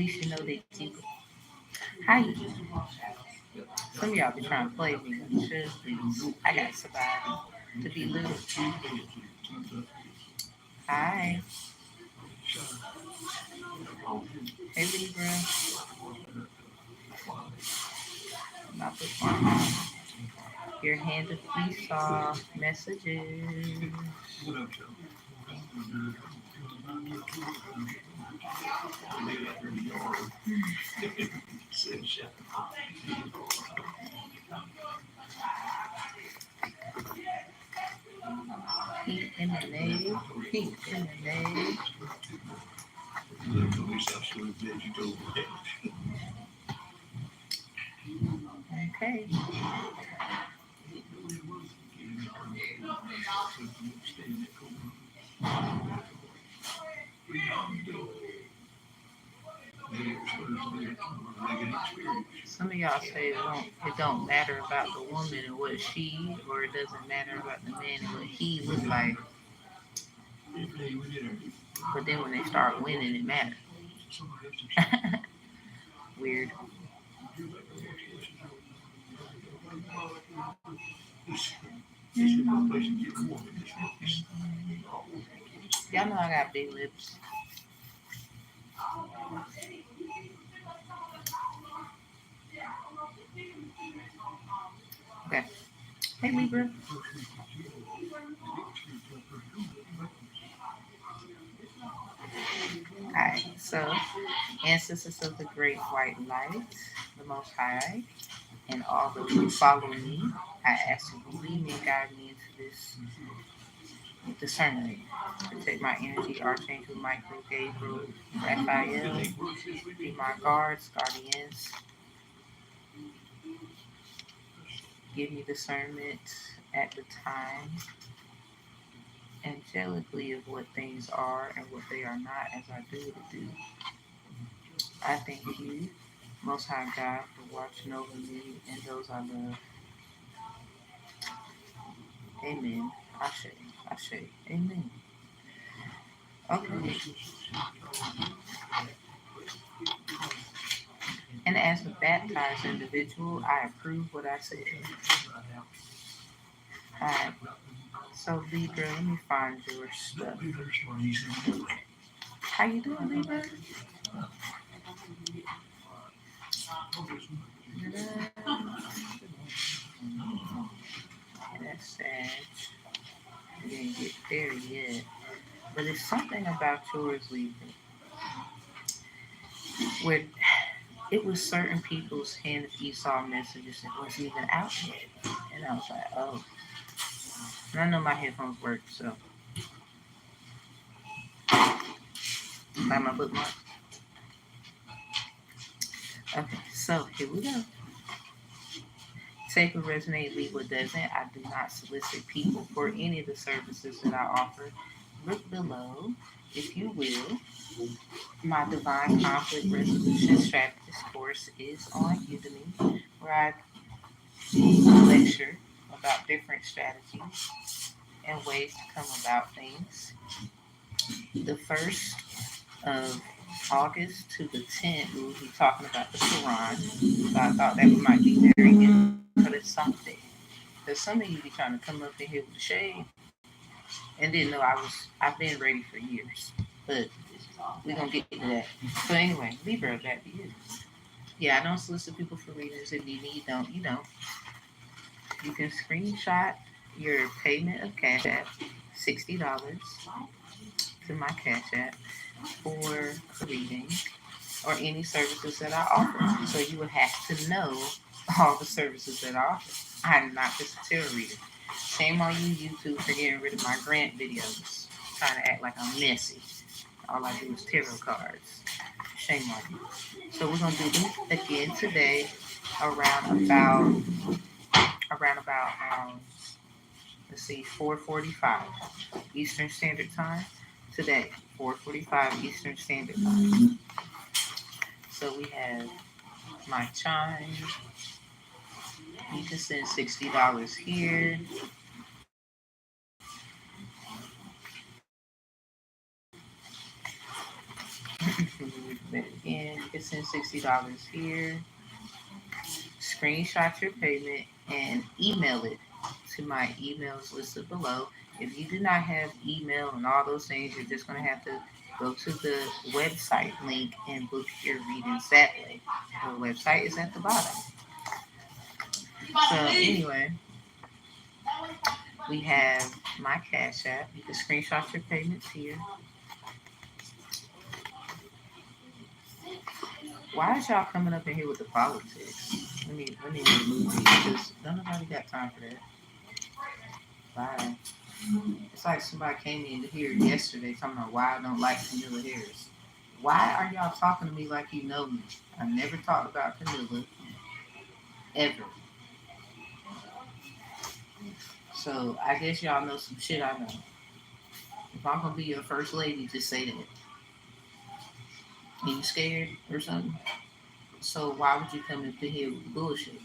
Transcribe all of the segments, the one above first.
least you know they do. Hi. Some of y'all be trying to play me. Sure, please. I got somebody to be little. Hi. Hey, Libra. Not this one. Your hand of Esau messages. Heat in the nave. Heat in the nave. Okay. Some of y'all say it don't matter about the woman and what she, or it doesn't matter about the man and what he looks like. But then when they start winning, it matters. Weird. Y'all know I got big lips. Okay. Hey, Libra. Alright, so ancestors of the great white light, the Most High, and all those who follow me, I ask you to lead me and guide me into this discernment. Protect my energy, Archangel Michael, Gabriel, Raphael, be my guards, guardians. Give me discernment at the time, angelically, of what things are and what they are not, as I do. I thank you, Most High God, for watching over me and those I love. Amen. Ashe. Ashe. Amen. Okay. And as a baptized individual, I approve what I said. Alright. So Libra, let me find your stuff. How you doing, Libra? That's sad. You didn't get there yet. But it's something about yours, Libra, where it was certain people's hand of Esau messages that wasn't even out yet. And I was like, oh. And I know my headphones work, so by my bookmark. Okay, so here we go. Take what resonate, leave what doesn't. I do not solicit people for any of the services that I offer. Look below, if you will. My Divine Conflict Resolution Strategist course is on Udemy, where I lecture about different strategies and ways to come about things. The 1st of August to the 10th, we will be talking about the Quran. So I thought that might be very good for this Sunday. Because some of you be trying to come up in here with the shade and didn't know I've been ready for years. But we're gonna get to that. So anyway, Libra, back to you. Yeah, I don't solicit people for readings. If you need, don't, you don't. You can screenshot your payment of Cash App, $60 to my Cash App for a reading or any services that I offer. So you would have to know all the services that I offer. I'm not just a tarot reader. Shame on you, YouTube, for getting rid of my grant videos. Trying to act like I'm messy. All I do is tarot cards. Shame on you. So we're gonna do them again today around about let's see, 4:45 Eastern Standard Time today. 4:45 Eastern Standard Time. So we have my chime. You can send $60 here. Again, you can send $60 here. Screenshot your payment and email it to my emails listed below. If you do not have email and all those things, you're just going to have to go to the website link and book your readings that way. The website is at the bottom. So anyway, we have my Cash App. You can screenshot your payments here. Why is y'all coming up in here with the politics? Let me remove these because nobody got time for that. Bye. It's like somebody came in here yesterday talking about why I don't like Camilla Harris. Why are y'all talking to me like you know me? I never talked about Camilla ever. So I guess y'all know some shit I know. If I'm gonna be your first lady, just say that. Are you scared or something? So why would you come up in here with bullshit?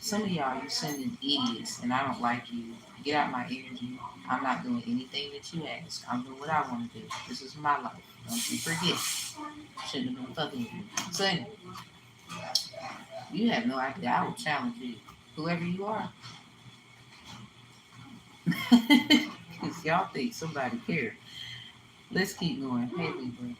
Some of y'all, you sending idiots, and I don't like you. Get out my energy. I'm not doing anything that you ask. I'm doing what I want to do. This is my life. Don't you forget. Shouldn't have been fucking with you. So anyway, you have no idea. I will challenge you, whoever you are. Because y'all think somebody cares. Let's keep going. Hey, Libra.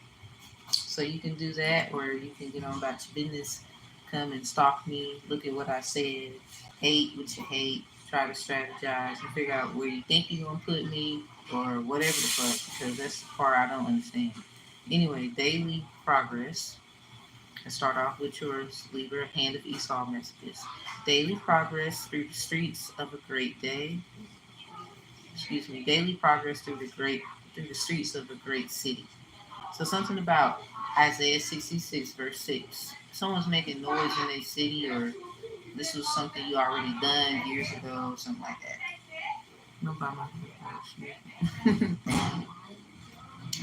So you can do that, or you can get on about your business. Come and stalk me. Look at what I said. Hate what you hate. Try to strategize and figure out where you think you're gonna put me, or whatever the fuck. Because that's the part I don't understand. Anyway, daily progress. Let's start off with yours, Libra. Hand of Esau messages. Daily progress through the streets of a great day. Excuse me. Daily progress through the streets of a great city. So something about Isaiah 66 verse 6. Someone's making noise in their city, or this was something you already done years ago, something like that. Nobody.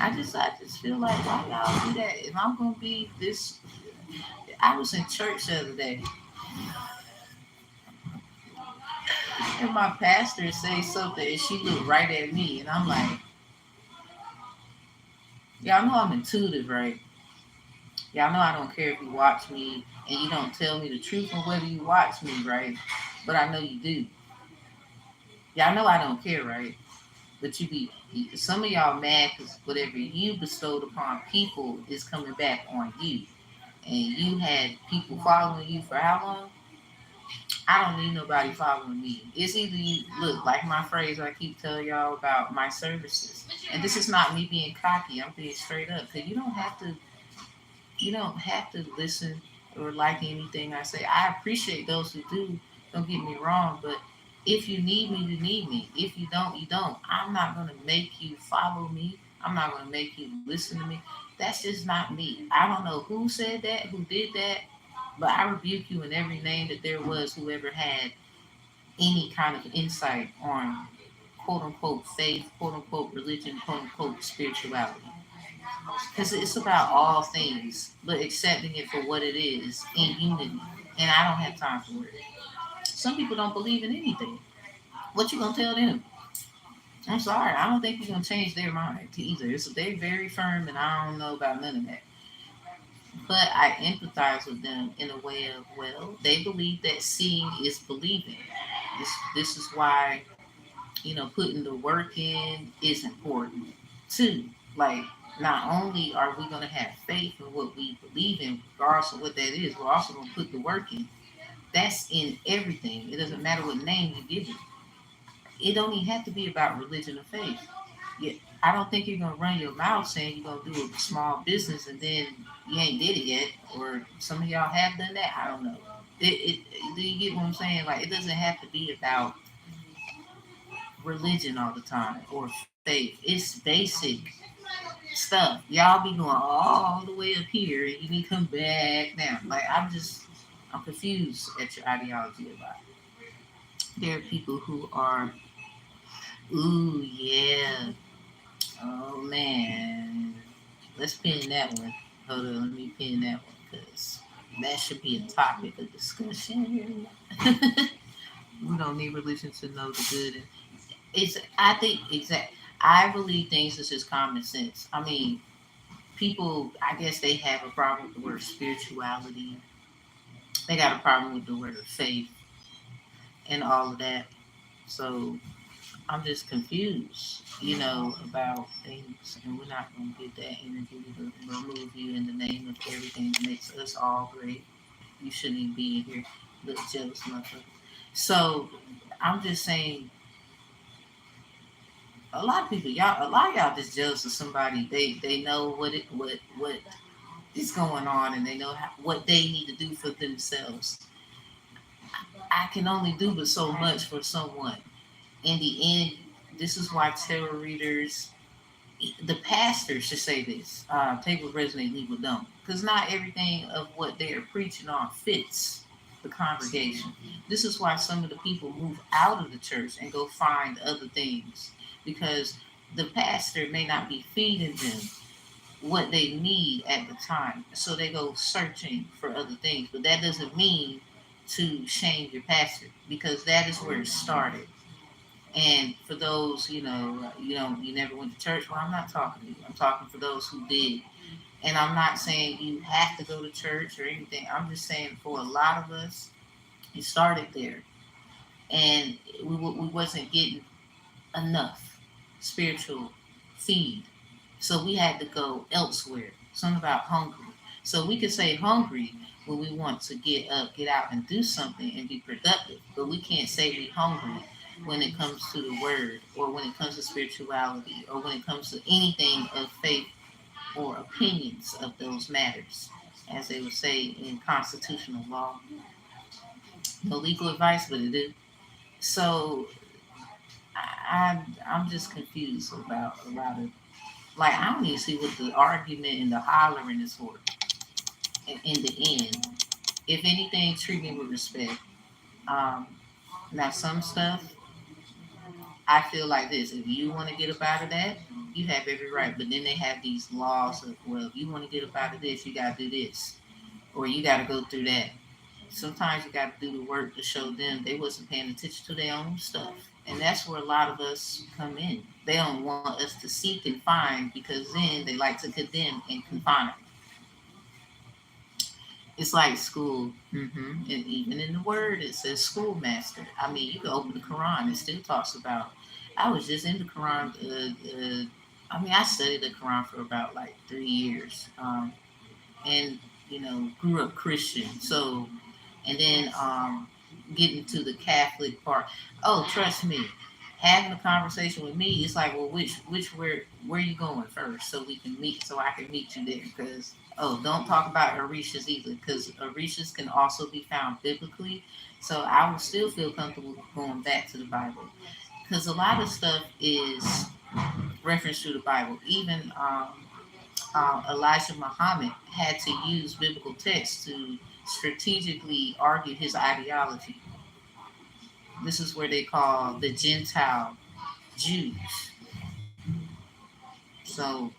I just feel like why y'all do that? If I'm gonna be this, I was in church the other day, and my pastor said something, and she looked right at me, and I'm like, y'all know I'm intuitive, right? Y'all know I don't care if you watch me and you don't tell me the truth on whether you watch me, right? But I know you do. Y'all know I don't care, right? But some of y'all mad because whatever you bestowed upon people is coming back on you. And you had people following you for how long? I don't need nobody following me. It's either you, look, like my phrase I keep telling y'all about my services. And this is not me being cocky. I'm being straight up. Because you don't have to listen or like anything I say. I appreciate those who do. Don't get me wrong, but if you need me, you need me. If you don't, you don't. I'm not going to make you follow me. I'm not going to make you listen to me. That's just not me. I don't know who said that, who did that, but I rebuke you in every name that there was, whoever had any kind of insight on quote unquote faith, quote unquote religion, quote unquote spirituality. Because it's about all things, but accepting it for what it is in unity. And I don't have time for it. Some people don't believe in anything. What you gonna tell them? I'm sorry, I don't think you're gonna change their mind either. They're very firm, and I don't know about none of that. But I empathize with them in a way of, well, they believe that seeing is believing. This is why putting the work in is important too. Like, not only are we going to have faith in what we believe in, regardless of what that is, we're also going to put the work in. That's in everything. It doesn't matter what name you give it. It don't even have to be about religion or faith. Yeah, I don't think you're going to run your mouth saying you're going to do a small business and then you ain't did it yet. Or some of y'all have done that. I don't know. Do you get what I'm saying? Like, it doesn't have to be about religion all the time or faith. It's basic stuff. Y'all be going all the way up here and you need to come back down. Like, I'm confused at your ideology about it. There are people who are, ooh, yeah, oh man, let's pin that one. Hold on, let me pin that one because that should be a topic of discussion. We don't need religion to know the good. And I believe things is just common sense. I mean, people, I guess they have a problem with the word spirituality. They got a problem with the word faith and all of that. So I'm just confused, about things, and we're not going to get that energy to remove you in the name of everything that makes us all great. You shouldn't even be in here, little jealous motherfucker. So I'm just saying, a lot of y'all just jealous of somebody. They know what is going on, and they know what they need to do for themselves. I can only do but so much for someone. In the end, this is why tarot readers, the pastor should say this. Take what resonates, leave what don't. Because not everything of what they are preaching on fits the congregation. This is why some of the people move out of the church and go find other things. Because the pastor may not be feeding them what they need at the time. So they go searching for other things. But that doesn't mean to shame your pastor, because that is where it started. And for those, you never went to church. Well, I'm not talking to you. I'm talking for those who did. And I'm not saying you have to go to church or anything. I'm just saying for a lot of us, it started there, and we wasn't getting enough spiritual feed, so we had to go elsewhere. Something about hungry. So we could say hungry when we want to get up, get out, and do something and be productive, but we can't say we hungry when it comes to the word, or when it comes to spirituality, or when it comes to anything of faith or opinions of those matters, as they would say in constitutional law. No legal advice, but it is. So I'm just confused about a lot of, like, I don't even see what the argument and the hollering is for. In the end, if anything, treat me with respect. Um, Now some stuff, I feel like this: if you want to get up out of that, you have every right. But then they have these laws of, well, if you want to get up out of this, you got to do this, or you got to go through that. Sometimes you got to do the work to show them they wasn't paying attention to their own stuff. And that's where a lot of us come in. They don't want us to seek and find, because then they like to condemn and confine. It's like school. And even in the word, it says schoolmaster. I mean, you can open the Quran, it still talks about. I was just in the Quran. I mean, I studied the Quran for about like 3 years. And, grew up Christian. So, and then getting to the Catholic part. Oh, trust me, having a conversation with me, it's like, well, where you going first, so we can meet, so I can meet you there. Because, oh, don't talk about Orishas either, because Orishas can also be found biblically. So I would still feel comfortable going back to the Bible, because a lot of stuff is reference to the Bible. Even Elijah Muhammad had to use biblical texts to strategically argue his ideology. This is where they call the Gentile Jews. So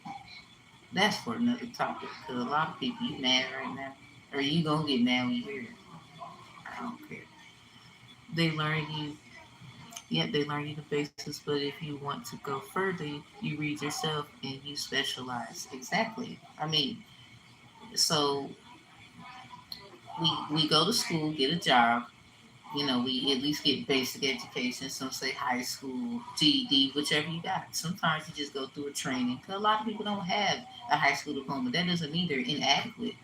that's for another topic, because a lot of people, you mad right now, or you gonna get mad when you hear it. I don't care. They learn you, yeah, they learn you the basics, but if you want to go further, you read yourself and you specialize. Exactly. I mean, so we go to school, get a job. We at least get basic education. Some say high school, GED, whichever you got. Sometimes you just go through a training. Because a lot of people don't have a high school diploma. That doesn't mean they're inadequate.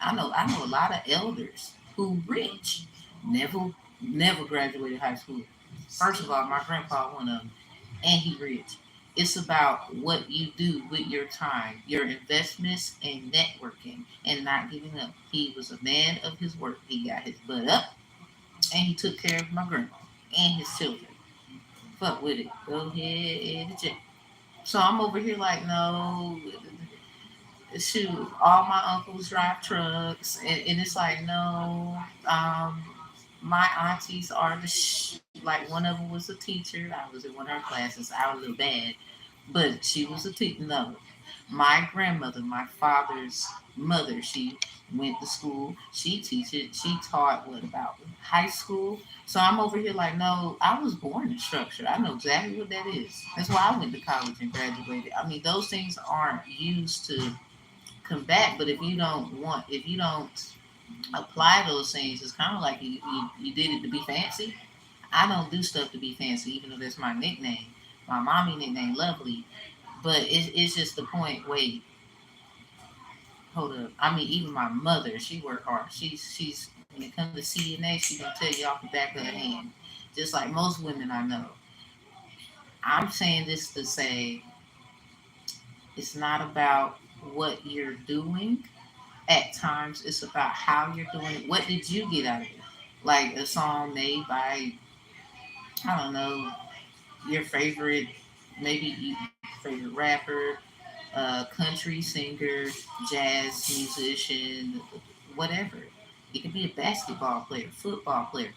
I know a lot of elders who rich, never never graduated high school. First of all, my grandpa one of them, and he rich. It's about what you do with your time, your investments, and networking, and not giving up. He was a man of his work. He got his butt up, and he took care of my grandma and his children. Fuck with it. Go ahead and check. So I'm over here like, no, shoot, all my uncles drive trucks, and it's like, no, my aunties are like, one of them was a teacher. I was in one of her classes. I was a little bad, but she was a teacher. No, my grandmother, my father's mother, she went to school. She teaches. She taught what about high school. So I'm over here like, no, I was born in structure. I know exactly what that is. That's why I went to college and graduated. I mean, those things aren't used to combat. But if you don't apply those things, it's kind of like you did it to be fancy. I don't do stuff to be fancy, even though that's my nickname. My mommy nickname, Lovely. But it's just the point. Wait, hold up. I mean, even my mother, she worked hard. She's when it comes to CNA, she gonna tell you off the back of her hand. Just like most women I know. I'm saying this to say it's not about what you're doing. At times, it's about how you're doing it. What did you get out of it? Like a song made by, I don't know, your favorite, maybe your favorite rapper, country singer, jazz musician, whatever. It could be a basketball player, football player.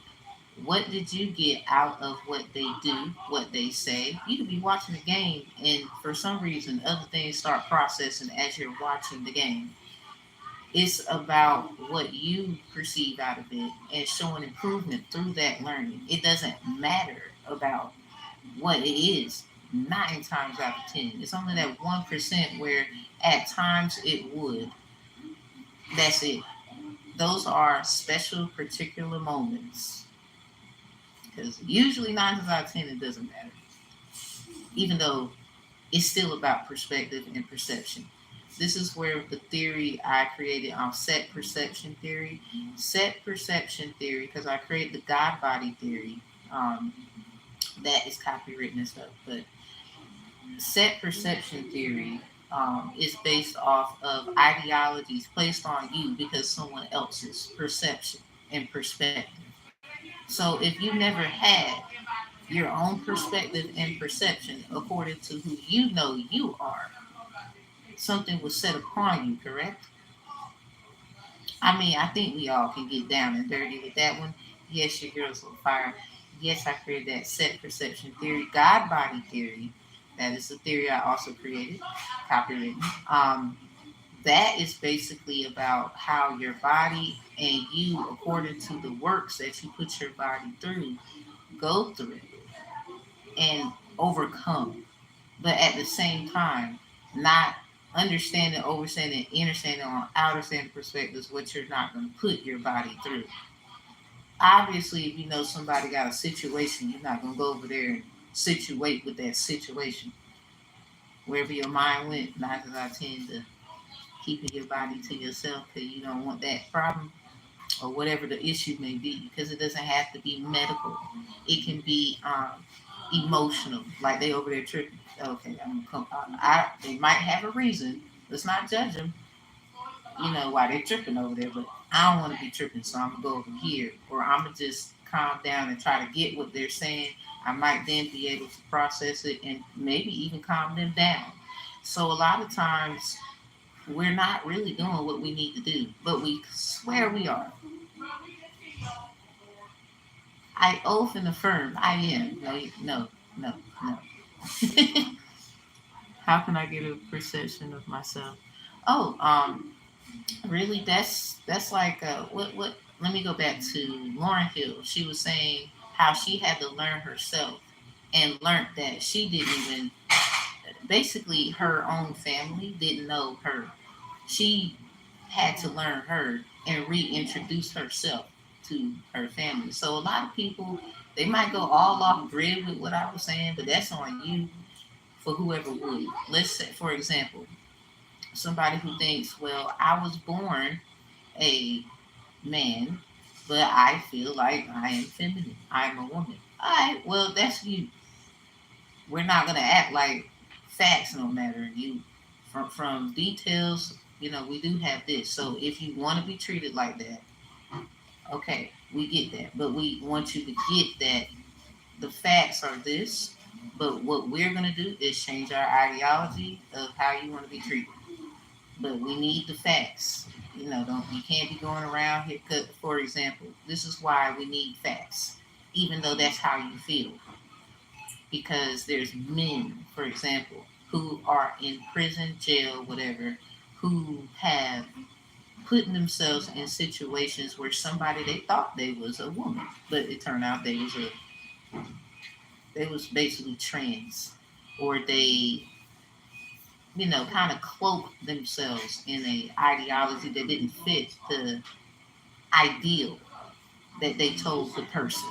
What did you get out of what they do, what they say? You could be watching the game, and for some reason, other things start processing as you're watching the game. It's about what you perceive out of it and showing improvement through that learning. It doesn't matter about what it is. 9 times out of 10, it's only that 1% where at times it would. That's it. Those are special, particular moments. Because usually 9 times out of 10, it doesn't matter. Even though it's still about perspective and perception. This is where the theory I created on set perception theory. Set perception theory, because I created the God body theory. That is copywritten and stuff. But set perception theory is based off of ideologies placed on you because someone else's perception and perspective. So if you never had your own perspective and perception according to who you know you are, something was set upon you, correct? I mean, I think we all can get down and dirty with that one. Yes, your girl's on fire. Yes, I created that set perception theory, God body theory. That is the theory I also created, copywritten. That is basically about how your body and you, according to the works that you put your body through, go through and overcome. But at the same time, not understanding, overstanding, inner standing on outer standing perspectives, what you're not going to put your body through. Obviously, if you know somebody got a situation, you're not going to go over there and situate with that situation. Wherever your mind went, 9 times out of 10 to keeping your body to yourself because you don't want that problem or whatever the issue may be. Because it doesn't have to be medical. It can be emotional. Like they over there tripping. Okay, I'm gonna come. They might have a reason. Let's not judge them. You know why they're tripping over there, but I don't want to be tripping, so I'm gonna go over here, or I'm gonna just calm down and try to get what they're saying. I might then be able to process it and maybe even calm them down. So a lot of times we're not really doing what we need to do, but we swear we are. I oath and affirm I am. No, no, no, no. How can I get a perception of myself? Oh, really? That's like what? Let me go back to Lauren Hill. She was saying how she had to learn herself and learned that she didn't even basically her own family didn't know her. She had to learn her and reintroduce herself to her family. So a lot of people they might go all off grid with what I was saying, but that's on you for whoever would. Let's say, for example, somebody who thinks, well, I was born a man, but I feel like I am feminine. I'm a woman. All right, well, that's you. We're not going to act like facts don't matter. You from details, we do have this. So if you want to be treated like that, okay, we get that. But we want you to get that the facts are this, but what we're going to do is change our ideology of how you want to be treated. But we need the facts. Don't you can't be going around here. For example, this is why we need facts, even though that's how you feel. Because there's men, for example, who are in prison, jail, whatever, who have put themselves in situations where somebody they thought they was a woman, but it turned out they was basically trans, or they kind of cloak themselves in a ideology that didn't fit the ideal that they told the person.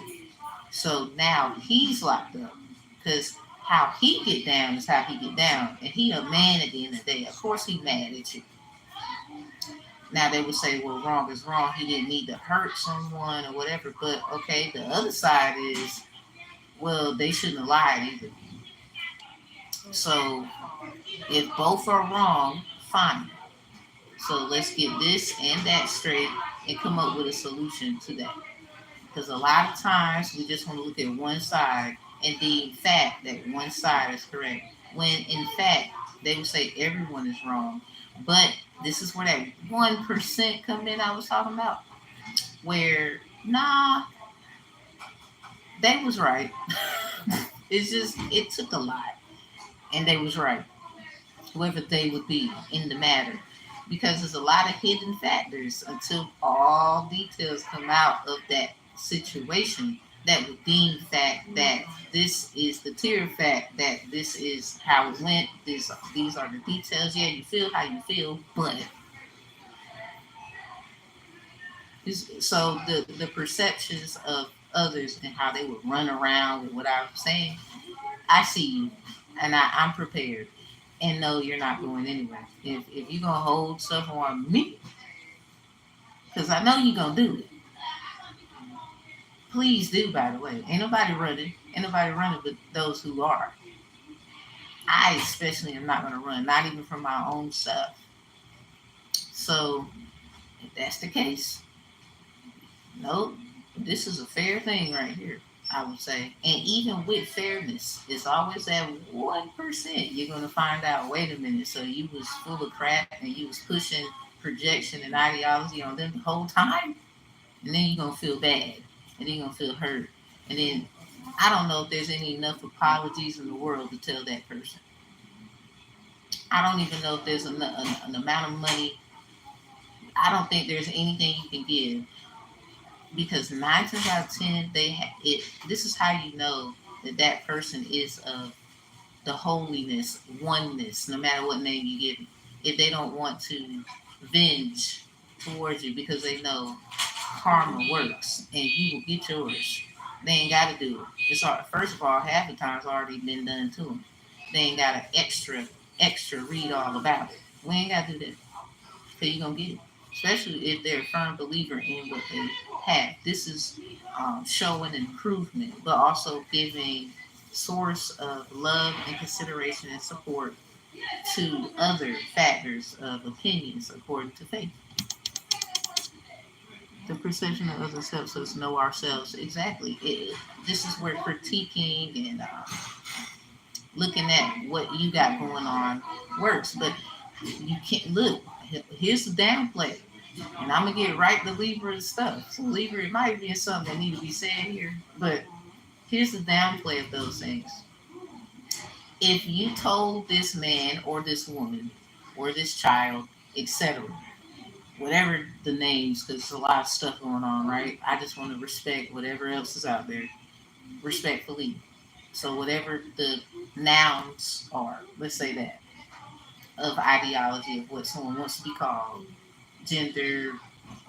So now he's locked up because how he get down is how he get down, and he a man at the end of the day. Of course, he mad at you. Now they would say, well, wrong is wrong. He didn't need to hurt someone or whatever. But okay, the other side is, well, they shouldn't have lied either. So if both are wrong, fine. So let's get this and that straight and come up with a solution to that. Because a lot of times we just want to look at one side and deem fact that one side is correct. When in fact they would say everyone is wrong. But this is where that 1% come in I was talking about. Where nah, they was right. It's just it took a lot. And they was right. Whoever they would be in the matter. Because there's a lot of hidden factors until all details come out of that situation that would deem fact that this is the clear fact that this is how it went. These are the details. Yeah, you feel how you feel, but so the perceptions of others and how they would run around with what I was saying. I see you, and I'm prepared. And no, you're not going anywhere. If you're gonna hold stuff on me, because I know you're gonna do it. Please do. By the way, ain't nobody running. Ain't nobody running but those who are. I especially am not gonna run, not even from my own stuff. So if that's the case, nope. This is a fair thing right here. I would say, and even with fairness, it's always that 1% you're gonna find out. Wait a minute, so you was full of crap and you was pushing projection and ideology on them the whole time, and then you're gonna feel bad, and then you're gonna feel hurt, and then I don't know if there's any enough apologies in the world to tell that person. I don't even know if there's an amount of money. I don't think there's anything you can give because 9 times out of 10 it. This is how you know that that person is of the holiness, oneness, no matter what name you give it. If they don't want to venge towards you because they know karma works and you will get yours. They ain't got to do it. It's first of all, half the time it's already been done to them. They ain't got to extra read all about it. We ain't got to do that. Because you're going to get it. Especially if they're a firm believer in what they have. This is showing improvement, but also giving source of love and consideration and support to other factors of opinions according to faith. The perception of others helps us know ourselves exactly. This is where critiquing and looking at what you got going on works. But you can't look. Here's the downplay, and I'm gonna get right to Libra stuff. So Libra, it might be something that need to be said here, but here's the downplay of those things. If you told this man or this woman or this child, etc., whatever the names, because there's a lot of stuff going on, right? I just want to respect whatever else is out there, respectfully. So whatever the nouns are, let's say that, of ideology of what someone wants to be called, gender,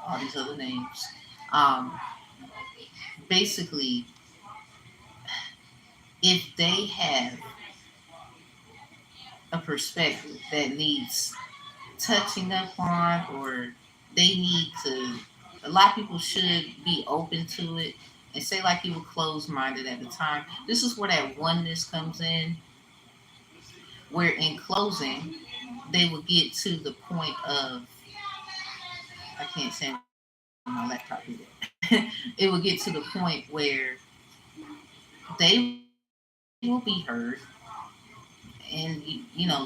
all these other names. Um, Basically, if they have a perspective that needs touching up on, or they need to, a lot of people should be open to it. And say like you were closed minded at the time. This is where that oneness comes in, where in closing, they will get to the point of, I can't say on my laptop either. It will get to the point where they will be heard, and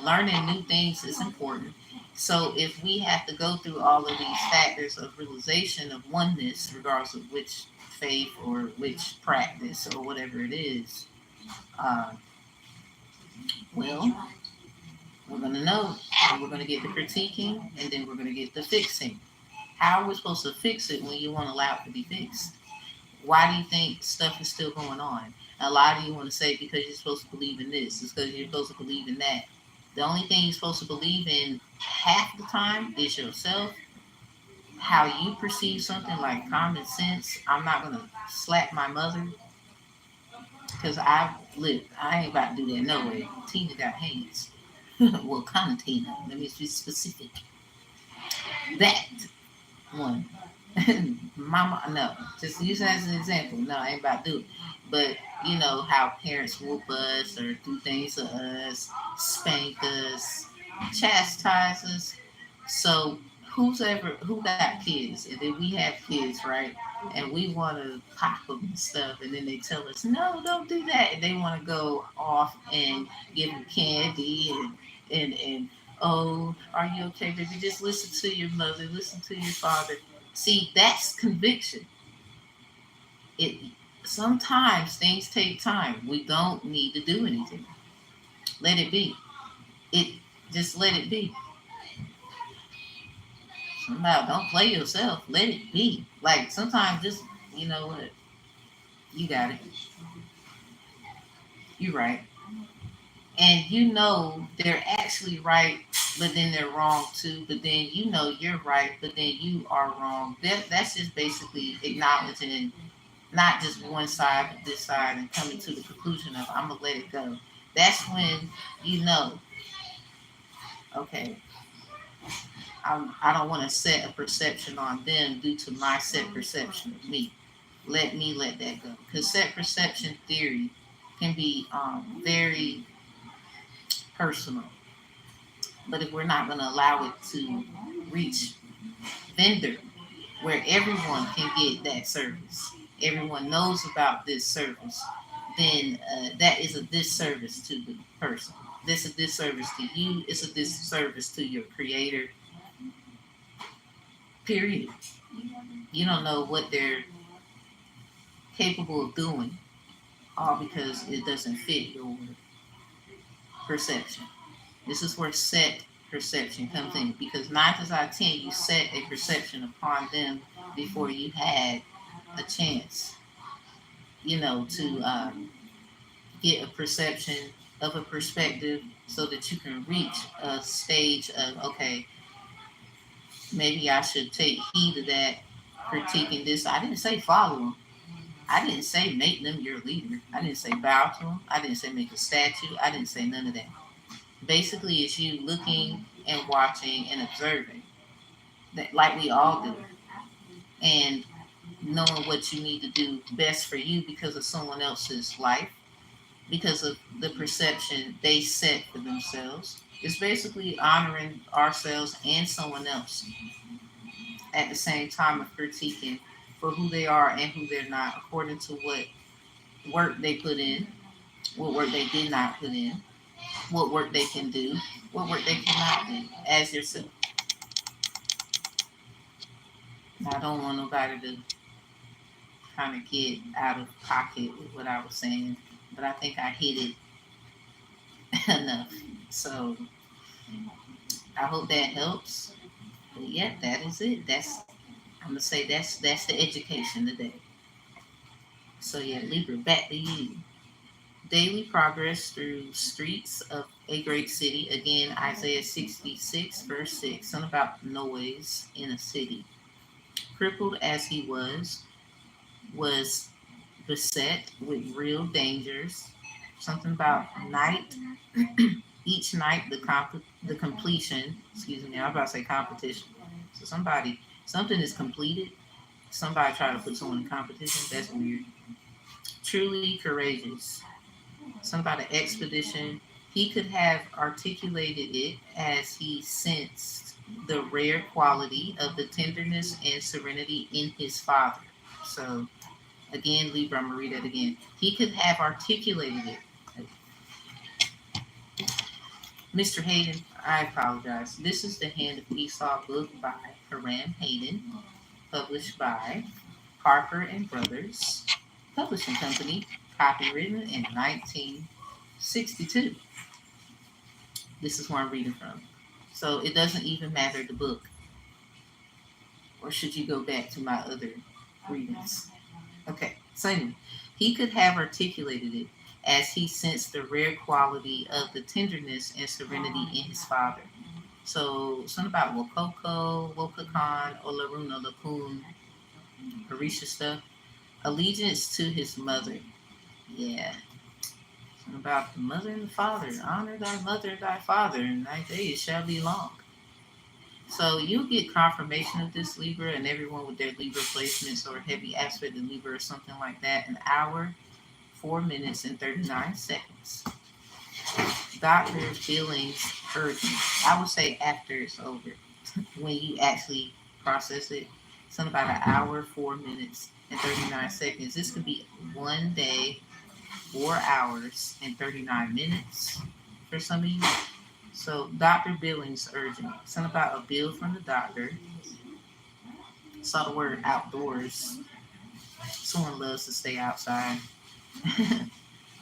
learning new things is important. So if we have to go through all of these factors of realization of oneness, regardless of which faith or which practice or whatever it is, uh, well, we're going to know, and we're going to get the critiquing, and then we're going to get the fixing. How are we supposed to fix it when you won't allow it to be fixed? Why do you think stuff is still going on? A lot of you want to say because you're supposed to believe in this. It's because you're supposed to believe in that. The only thing you're supposed to believe in half the time is yourself, how you perceive something, like common sense. I'm not gonna slap my mother because I look. I ain't about to do that no way. Tina got hands. Well, kind of Tina. Let me be specific. That one. Mama, no. Just use that as an example. No, I ain't about to do it. But you know how parents whoop us or do things to us, spank us, chastise us. So who got kids, and then we have kids, right? And we want to pop them and stuff, and then they tell us, no, don't do that, and they want to go off and give them candy and oh, are you okay, baby? Just listen to your mother, listen to your father. See, that's conviction. It sometimes things take time. We don't need to do anything. Let it be. It just let it be. Somehow, don't play yourself. Let it be. Like sometimes, just you know what, you got it. You're right, and you know they're actually right, but then they're wrong too. But then you know you're right, but then you are wrong. That's just basically acknowledging not just one side, but this side, and coming to the conclusion of I'm gonna let it go. That's when you know, okay, I don't want to set a perception on them due to my set perception of me. Let me let that go. Because set perception theory can be very personal. But if we're not going to allow it to reach vendor where everyone can get that service, everyone knows about this service, then that is a disservice to the person. This is a disservice to you. It's a disservice to your creator. Period. You don't know what they're capable of doing, all because it doesn't fit your perception. This is where set perception comes in, because 9 times out of 10 you set a perception upon them before you had a chance, to get a perception of a perspective so that you can reach a stage of, okay, maybe I should take heed of that, critiquing this. I didn't say follow them. I didn't say make them your leader. I didn't say bow to them. I didn't say make a statue. I didn't say none of that. Basically, it's you looking and watching and observing, that like we all do, and knowing what you need to do best for you because of someone else's life, because of the perception they set for themselves. It's basically honoring ourselves and someone else at the same time of critiquing for who they are and who they're not, according to what work they put in, what work they did not put in, what work they can do, what work they cannot do as yourself. I don't want nobody to kind of get out of pocket with what I was saying, but I think I hit it enough. So I hope that helps. But yeah, that is it. I'm gonna say that's the education today. So yeah, Libra, back to you. Daily progress through streets of a great city. Again, Isaiah 66, verse 6. Something about noise in a city. Crippled as he was beset with real dangers. Something about night. Each night, the completion. Excuse me, I was about to say competition. So something is completed. Somebody try to put someone in competition. That's weird. Truly courageous. Somebody expedition. He could have articulated it as he sensed the rare quality of the tenderness and serenity in his father. So again, Libra, I'm gonna read that again. He could have articulated it. Mr. Hayden, I apologize. This is the Hand of Esau book by Hiram Hayden, published by Harper and Brothers Publishing Company, copywritten in 1962. This is where I'm reading from. So it doesn't even matter the book. Or should you go back to my other readings? Okay, so anyway, he could have articulated it as he sensed the rare quality of the tenderness and serenity in his father. So, something about Wakoko, Wokakan, Olaruna, Lakun, Harisha stuff. Allegiance to his mother. Yeah. Something about the mother and the father. Honor thy mother and thy father, and thy days shall be long. So you'll get confirmation of this Libra, and everyone with their Libra placements or heavy aspect of Libra or something like that. An hour, 4 minutes, and 39 seconds. Dr. Billings urgent. I would say after it's over, when you actually process it. Something about an hour, 4 minutes, and 39 seconds. This could be 1 day, 4 hours, and 39 minutes for some of you. So, Dr. Billings urgent. Something about a bill from the doctor. Saw the word outdoors. Someone loves to stay outside.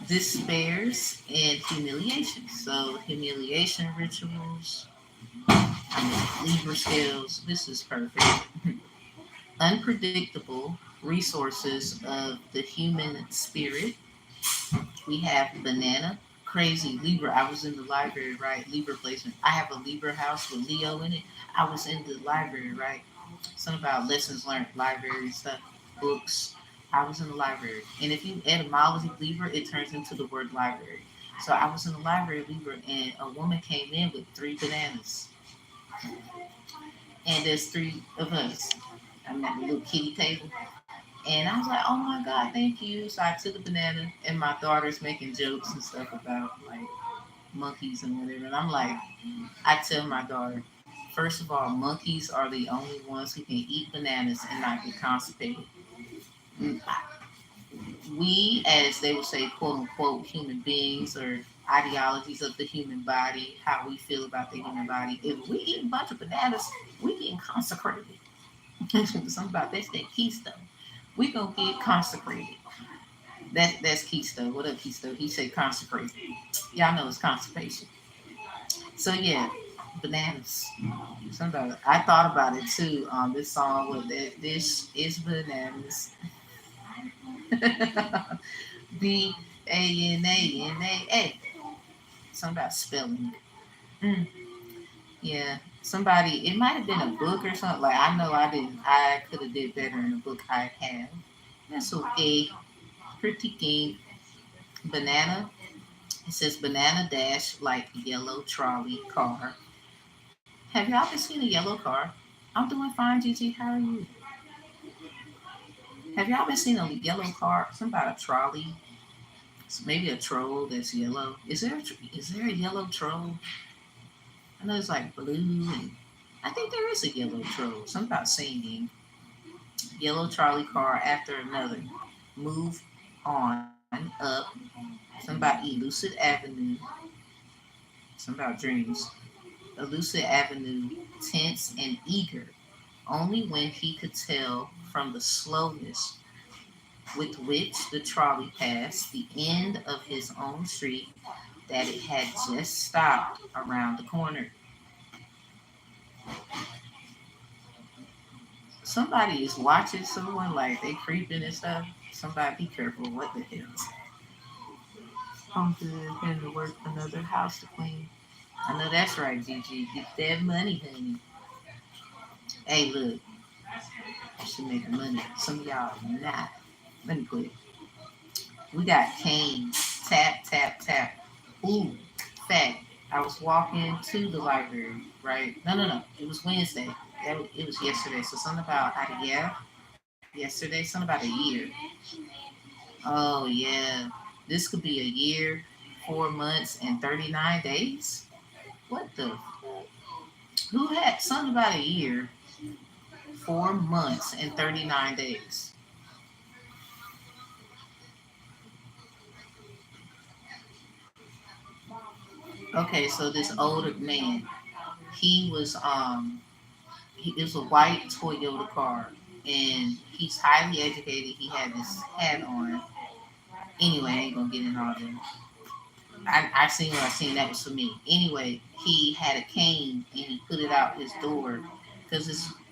Despairs and humiliation. So, humiliation rituals. Libra scales. This is perfect. Unpredictable resources of the human spirit. We have banana. Crazy Libra. I was in the library, right? Libra placement. I have a Libra house with Leo in it. I was in the library, right? Something about lessons learned, library stuff, books. I was in the library. And if you etymology Libra, it turns into the word library. So I was in the library Libra, and a woman came in with 3 bananas. And there's 3 of us. I'm at the little kitty table. And I was like, oh my God, thank you. So I took a banana, and my daughter's making jokes and stuff about like monkeys and whatever. And I'm like, I tell my daughter, first of all, monkeys are the only ones who can eat bananas and not get constipated. Mm, We, as they would say, quote unquote, human beings or ideologies of the human body, how we feel about the human body, if we eat a bunch of bananas, we getting consecrated. Something about that keystone. We gonna get consecrated. That's keystone. What up, keystone? He said consecrated. Y'all know it's constipation. So yeah, bananas. Sometimes I thought about it too. This song with that. This is bananas. Bananas. Something about spelling. Mm, yeah. Somebody. It might have been a book or something. Like I know I didn't. I could have did better in the book I have. That's okay. Critiquing banana. It says banana dash like yellow trolley car. Have y'all ever seen a yellow car? I'm doing fine, Gigi. How are you? Have y'all ever seen a yellow car? Something about a trolley. It's maybe a troll that's yellow. Is there a yellow troll? I know it's like blue, and I think there is a yellow troll. Something about singing. Yellow trolley car after another. Move on up. Something about Elucid Avenue. Something about dreams. Elucid Avenue, tense and eager. Only when he could tell from the slowness with which the trolley passed the end of his own street that it had just stopped around the corner. Somebody is watching someone like they creeping and stuff. Somebody be careful. What the hell? I'm good. Heading to work, another house to clean. I know that's right, Gigi. Get that money, honey. Hey, look, you should make money. Some of y'all not. Let me quit. We got Kane. Tap, tap, tap. Ooh, fact. I was walking to the library, right? No, no, no. It was Wednesday. It was yesterday. So something about, yeah, yesterday, something about a year. Oh, yeah. This could be a year, 4 months, and 39 days? What the? Who had something about a year, 4 months, and 39 days? Okay, so this older man, he was it was a white Toyota car, and he's highly educated. He had this hat on. Anyway, I ain't gonna get in all that. I seen what I seen. That was for me. Anyway, he had a cane and he put it out his door because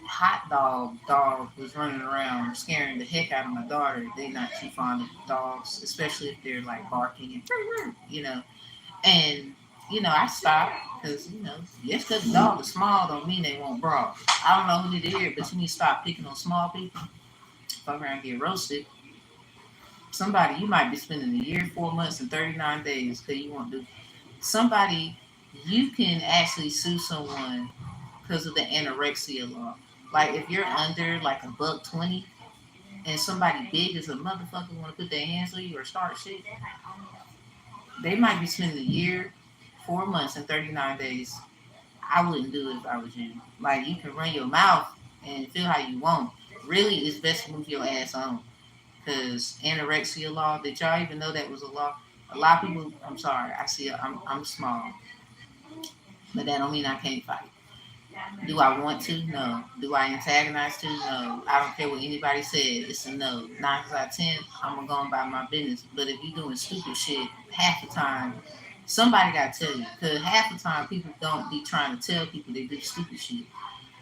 hot dog was running around scaring the heck out of my daughter. They're not too fond of dogs, especially if they're like barking and And I stopped because just because the dog is small don't mean they won't bark. I don't know who it is, but you need to stop picking on small people. Fuck around and get roasted. Somebody you might be spending a year, 4 months, and 39 days because you want to. Somebody you can actually sue someone because of the anorexia law. Like if you're under like a buck 20 and somebody big as a motherfucker want to put their hands on you or start shit, they might be spending a year, 4 months, and 39 days. I wouldn't do it if I was you. Like you can run your mouth and feel how you want. Really, it's best to move your ass on. Cause anorexia law. Did y'all even know that was a law? A lot of people. I'm sorry. I see. I'm small, but that don't mean I can't fight. Do I want to? No. Do I antagonize to? No. I don't care what anybody said. It's a no. 9 out of 10, I'm gonna go on by my business. But if you're doing stupid shit, half the time, somebody gotta tell you. Cause half the time people don't be trying to tell people they do stupid shit.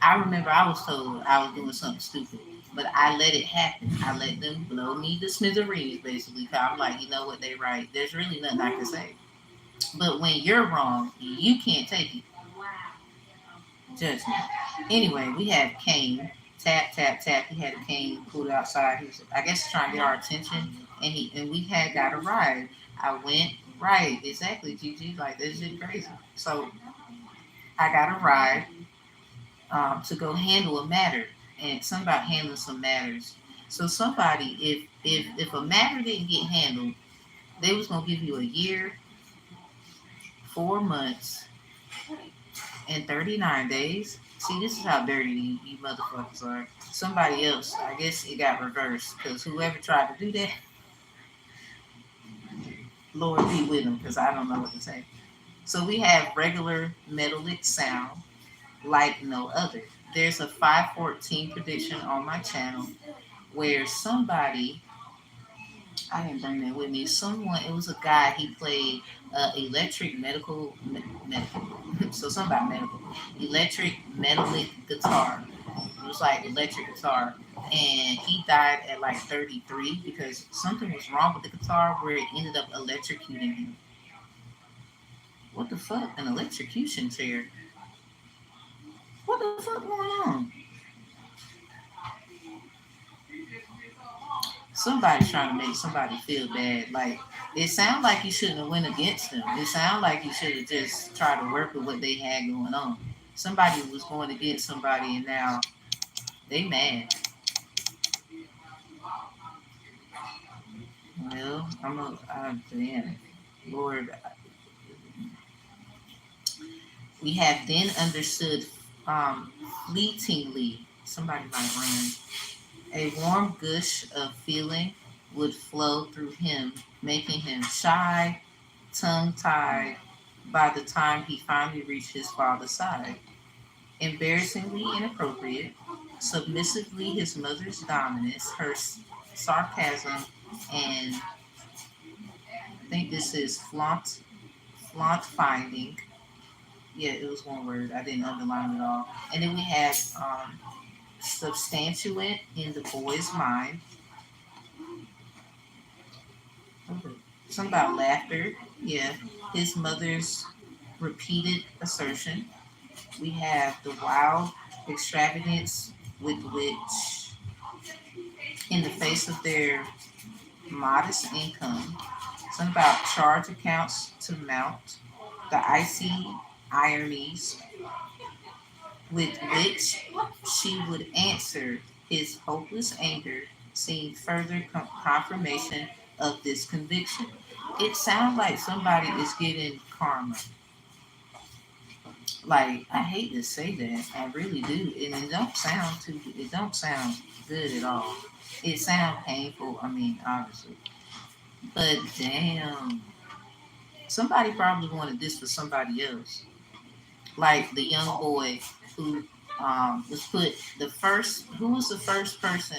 I remember I was told I was doing something stupid, but I let it happen. I let them blow me to smithereens, basically. Cause I'm like, you know what, they right. There's really nothing I can say. But when you're wrong, you can't take it. Judgment. Anyway, we had Cain. Tap, tap, tap. He had a cane pulled outside. He was, I guess, trying to get our attention. And we had got a ride. I went right, exactly, Gigi. Like this shit crazy. So I got a ride to go handle a matter, and something about handling some matters. So somebody, if a matter didn't get handled, they was gonna give you a year, 4 months, and 39 days. See, this is how dirty you motherfuckers are. Somebody else, I guess it got reversed because whoever tried to do that, Lord be with them because I don't know what to say. So we have regular metallic sound like no other. There's a 514 prediction on my channel where somebody, I didn't bring that with me. Someone, it was a guy. He played electric medical. So something about medical, electric metallic guitar. It was like electric guitar, and he died at like 33 because something was wrong with the guitar where it ended up electrocuting him. What the fuck? An electrocution chair? What the fuck going on? Somebody's trying to make somebody feel bad. Like it sounds like you shouldn't have went against them. It sounds like you should have just tried to work with what they had going on. Somebody was going against somebody, and now they mad. Well, damn, Lord, we have then understood fleetingly. Somebody might run. A warm gush of feeling would flow through him, making him shy, tongue tied by the time he finally reached his father's side. Embarrassingly inappropriate, submissively his mother's dominance, her sarcasm, and I think this is flaunt finding. Yeah, it was one word. I didn't underline it all. And then we have substantiate in the boy's mind. Something about laughter. Yeah. His mother's repeated assertion. We have the wild extravagance with which, in the face of their modest income, something about charge accounts to mount, the icy ironies with which she would answer his hopeless anger, seeing further confirmation of this conviction. It sounds like somebody is getting karma. Like I hate to say that, I really do, and it don't sound too. It don't sound good at all. It sounds painful. I mean, obviously, but damn, somebody probably wanted this for somebody else. Like the young boy who was put the first. Who was the first person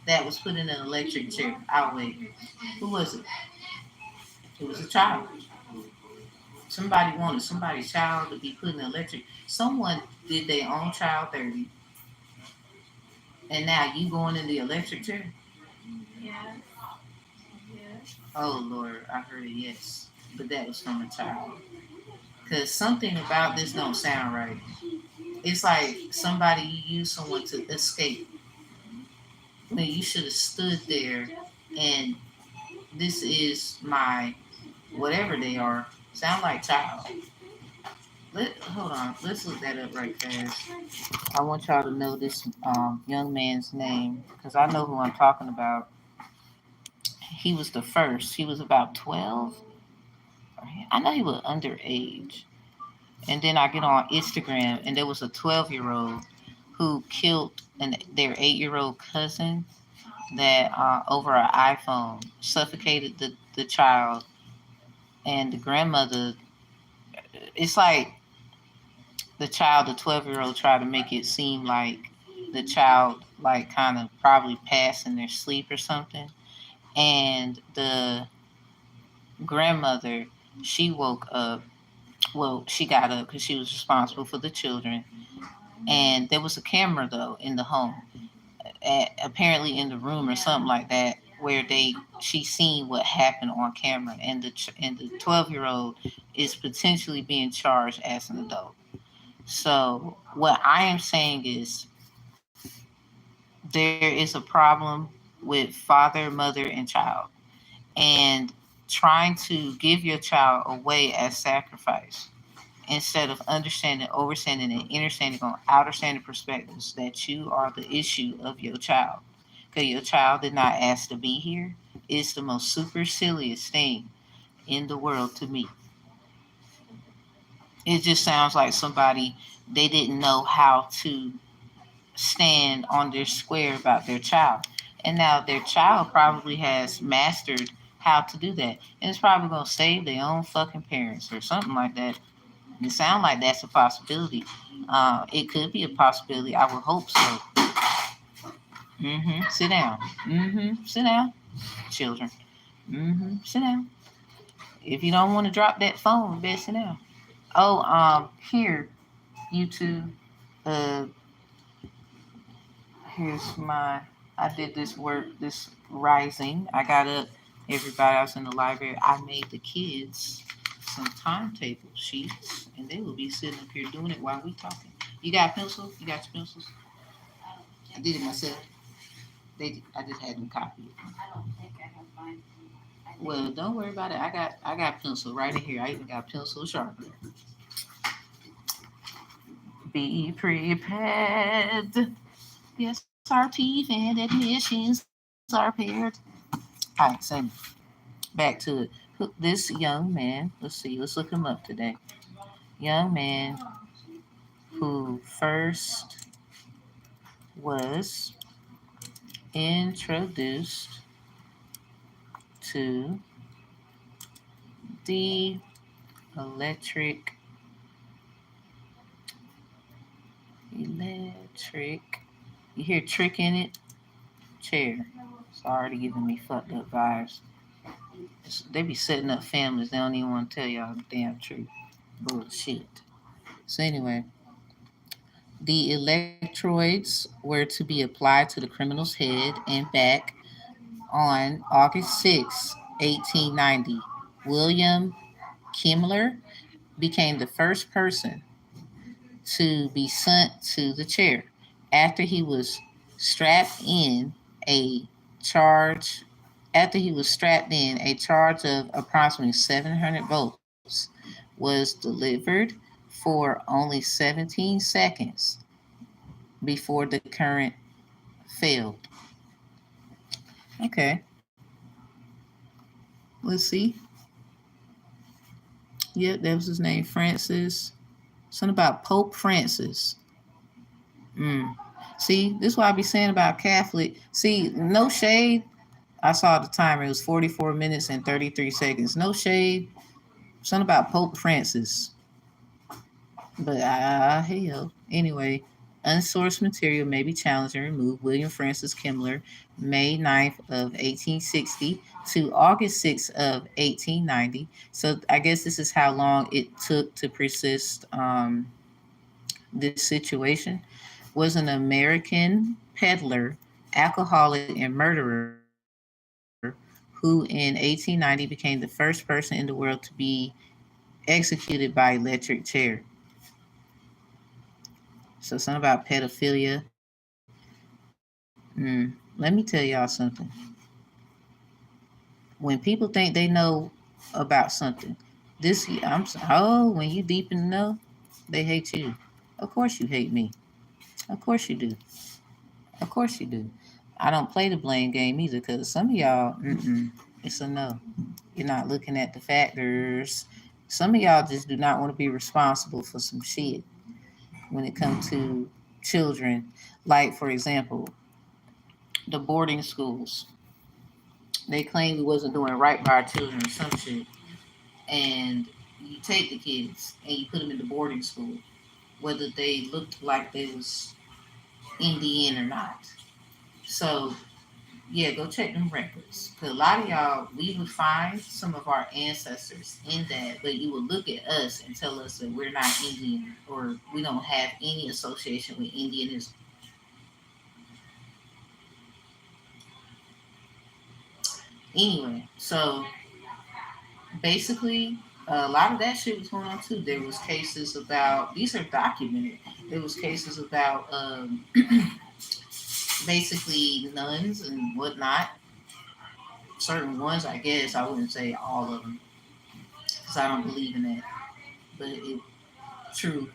that was put in an electric chair? I'll wait. Who was it? It was a child. Somebody wanted somebody's child to be put in electric. Someone did their own child dirty And now you going in the electric chair? Yes. Yes. Oh Lord, I heard a yes, but that was from a child. Cause something about this don't sound right. It's like somebody you use someone to escape. When you should have stood there, and this is my whatever they are. Sound like child. Hold on. Let's look that up right fast. I want y'all to know this young man's name because I know who I'm talking about. He was the first. He was about 12. I know he was underage. And then I get on Instagram, and there was a 12-year-old who killed their 8-year-old cousin that over an iPhone suffocated the child and the grandmother. It's like the 12-year-old, tried to make it seem like the child, like, kind of probably passed in their sleep or something. And the grandmother, she woke up. Well, she got up because she was responsible for the children. And there was a camera, though, in the home, apparently in the room or something like that, where she seen what happened on camera. And the 12-year-old is potentially being charged as an adult. So what I am saying is there is a problem with father, mother, and child, and trying to give your child away as sacrifice instead of understanding, overstanding, and understanding on outerstanding perspectives that you are the issue of your child. Because your child did not ask to be here is the most supercilious thing in the world to me. It just sounds like somebody, they didn't know how to stand on their square about their child. And now their child probably has mastered how to do that. And it's probably going to save their own fucking parents or something like that. It sounds like that's a possibility. It could be a possibility. I would hope so. Sit down. Sit down, children. Sit down. If you don't want to drop that phone, best sit down. Oh, here, YouTube. Uh, Here's my. I did this work, this rising. I got up. Everybody, I was in the library. I made the kids some timetable sheets, and they will be sitting up here doing it while we talking. You got a pencil? You got your pencils? I did it myself. I just had them copy it. I don't think I have mine. Well, don't worry about it. I got pencil right in here. I even got pencil sharpener. Be prepared. The SRT and admissions are paired. All right, so back to it. This young man, let's see, let's look him up today. Young man who first was introduced to the electric electric you hear trick in it? Chair. It's already giving me fucked up vibes. They be setting up families. They don't even want to tell y'all the damn truth. Bullshit. So anyway, the electrodes were to be applied to the criminal's head and back on August 6, 1890. William Kimmler became the first person to be sent to the chair after he was strapped in a charge a charge of approximately 700 volts was delivered for only 17 seconds before the current failed. Okay, let's see. Yep, that was his name, Francis. Something about Pope Francis. Mm. See, this is what I be saying about Catholic. See, no shade. I saw the timer. It was 44 minutes and 33 seconds. No shade. Something about Pope Francis. But hell. Anyway, unsourced material may be challenged and removed. William Francis Kimmler, May 9th of 1860 to August 6th of 1890. So I guess this is how long it took to persist this situation. was an American peddler, alcoholic, and murderer who in 1890 became the first person in the world to be executed by electric chair. So something about pedophilia. Let me tell y'all something. When people think they know about something, when you deep in the know, they hate you. Of course you hate me. Of course you do. Of course you do. I don't play the blame game either because some of y'all, it's a no. You're not looking at the factors. Some of y'all just do not want to be responsible for some shit when it comes to children. Like, for example, the boarding schools. They claim we wasn't doing right by our children or some shit. And you take the kids and you put them in the boarding school, whether they looked like they was Indian or not. So yeah, go check them records. Cause a lot of y'all, we would find some of our ancestors in that, but you would look at us and tell us that we're not Indian or we don't have any association with Indianism. Anyway, so basically, a lot of that shit was going on too. There was cases about these are documented. There was cases about basically nuns and whatnot. Certain ones, I guess. I wouldn't say all of them because I don't believe in that. But it true.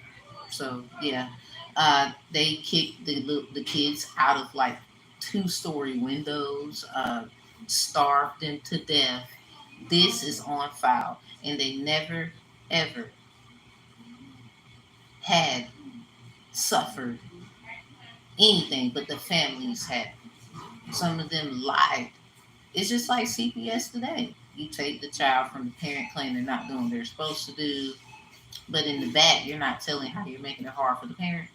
So yeah, they kicked the kids out of like 2-story windows, starved them to death. This is on file, and they never ever had suffered anything, but the families had. Some of them lied. It's just like CPS today. You take the child from the parent, claim they're not doing what they're supposed to do, but in the back, you're not telling how you're making it hard for the parent.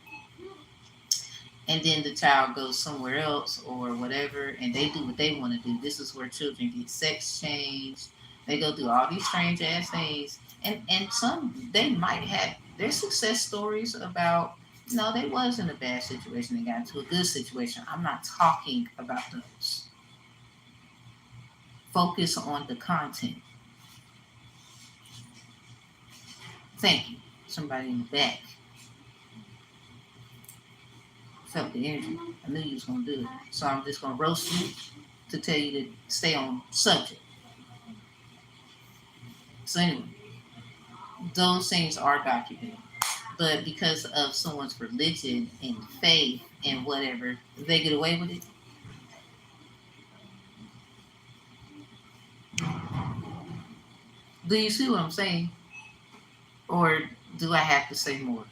And then the child goes somewhere else or whatever, and they do what they want to do. This is where children get sex changed. They go through all these strange ass things, and some they might have their success stories about. No, they was in a bad situation. They got into a good situation. I'm not talking about those. Focus on the content. Thank you. Somebody in the back felt the energy. I knew you was gonna do it. So I'm just gonna roast you to tell you to stay on subject. So anyway, those things are documented. But because of someone's religion and faith and whatever, they get away with it. Do you see what I'm saying? Or do I have to say more?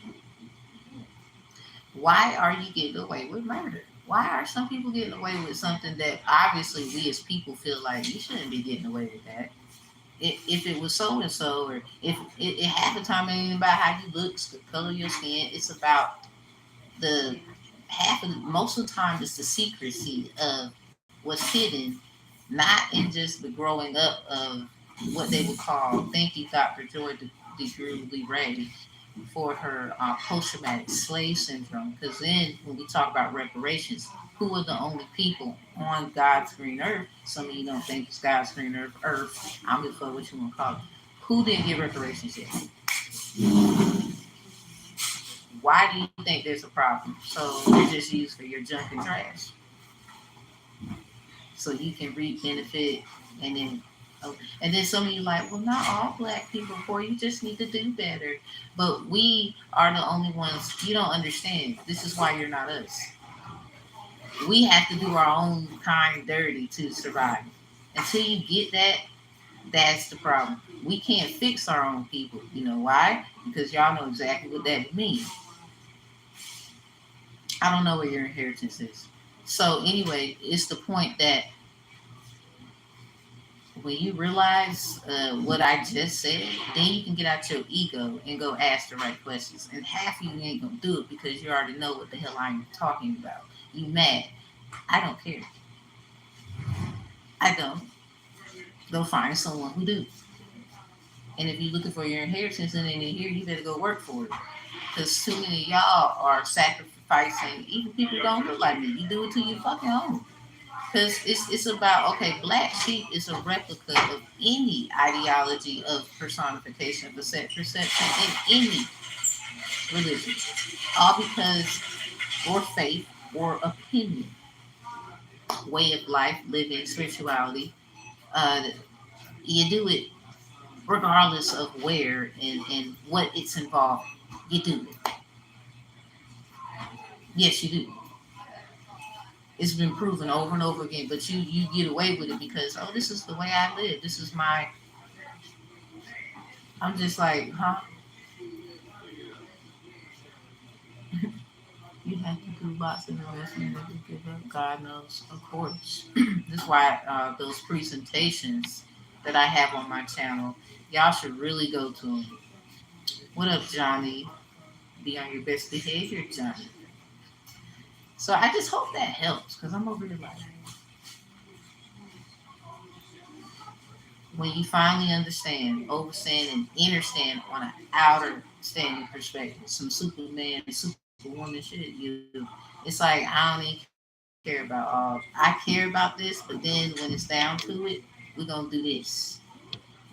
Why are you getting away with murder? Why are some people getting away with something that obviously we as people feel like you shouldn't be getting away with that? If it was so and so, or if it half the time it ain't about how you look, the color of your skin, it's about the most of the time it's the secrecy of what's hidden, not in just the growing up of what they would call, thank you, Dr. Joy DeGruy Ray, for her post-traumatic slave syndrome. Because then when we talk about reparations, who are the only people on God's green earth? Some of you don't think it's God's green earth. I'm gonna fuck what you want to call it. Who didn't get reparations yet? Why do you think there's a problem? So they're just used for your junk and trash. So you can reap benefit and then and then some of you like, well, not all black people are poor. You just need to do better. But we are the only ones. You don't understand. This is why you're not us. We have to do our own kind dirty to survive. Until you get that, that's the problem. We can't fix our own people. You know why? Because y'all know exactly what that means. I don't know what your inheritance is. So anyway, it's the point that when you realize what I just said, then you can get out your ego and go ask the right questions. And half of you ain't gonna do it because you already know what the hell I'm talking about. You mad? I don't care. I don't. Go find someone who do. And if you're looking for your inheritance and it ain't here, you better go work for it. Because too many of y'all are sacrificing sacrificing even people who don't look like me. You do it to your fucking own. Because it's about, okay, black sheep is a replica of any ideology of personification of perception in any religion. All because, or faith, or opinion, way of life, living, spirituality. Uh, you do it regardless of where and what it's involved. You do it. Yes, you do. It's been proven over and over again, but you get away with it because, oh, this is the way I live. This is my. I'm just like, huh? You have to do lots of investment, never give up. God knows, of course. That's why those presentations that I have on my channel, y'all should really go to them. What up, Johnny? Be on your best behavior, Johnny. So I just hope that helps because I'm over here like, when you finally understand, overstand, and understand on an outer standing perspective, some Superman, Superwoman shit, it's like I don't even care about all. I care about this, but then when it's down to it, we're gonna do this.